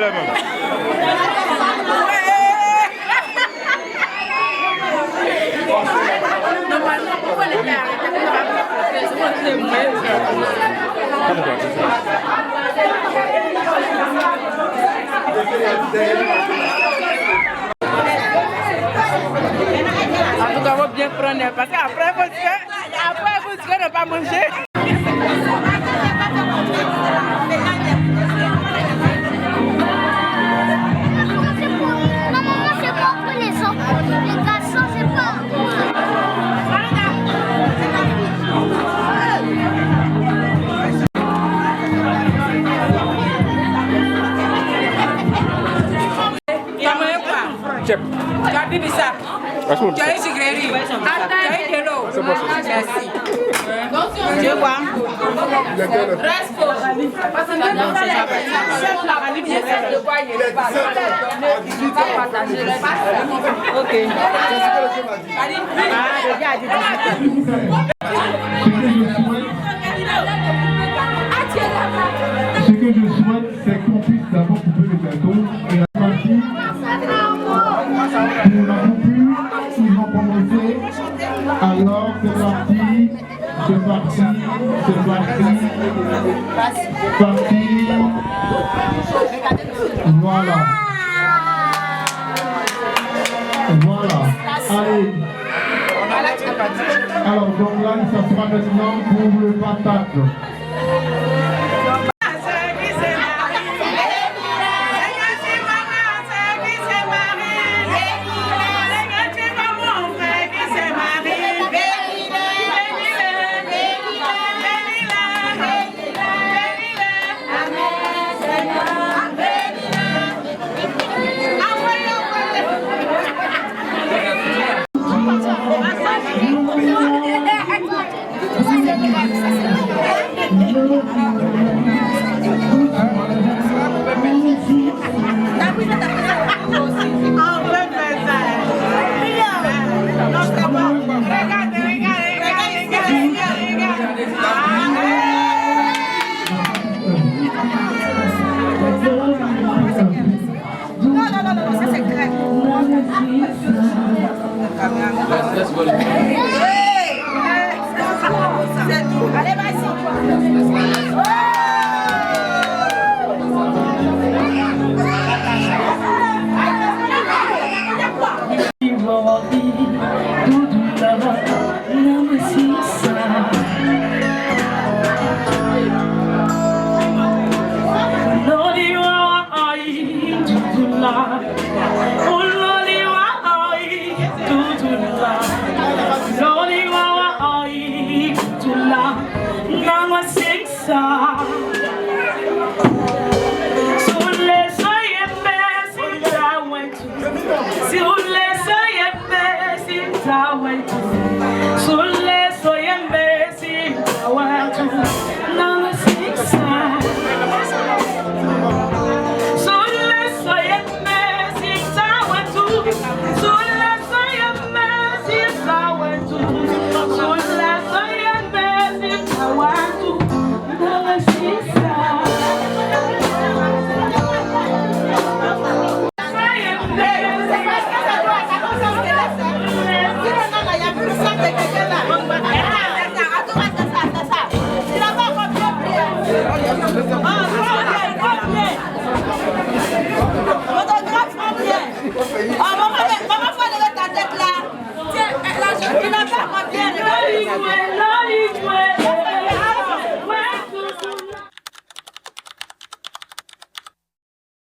la main. Normalement, pourquoi les gars en tout cas, on va bien prendre parce qu'après, vous ne pas manger. Jadi bisa. Jadi sigari. Jadi hello. Merci. Je vois. Reste. Parce que non, c'est ça. Chef la valide bien ça de quoi il est pas. OK. Ce que je souhaite, c'est qu'on puisse d'abord couper le gâteau et la partie. Nous l'avons pu, ils vont commencer. Alors, c'est parti, c'est parti, c'est parti, parti. Voilà. Voilà. Allez. Alors, donc là, ça sera maintenant pour le patate.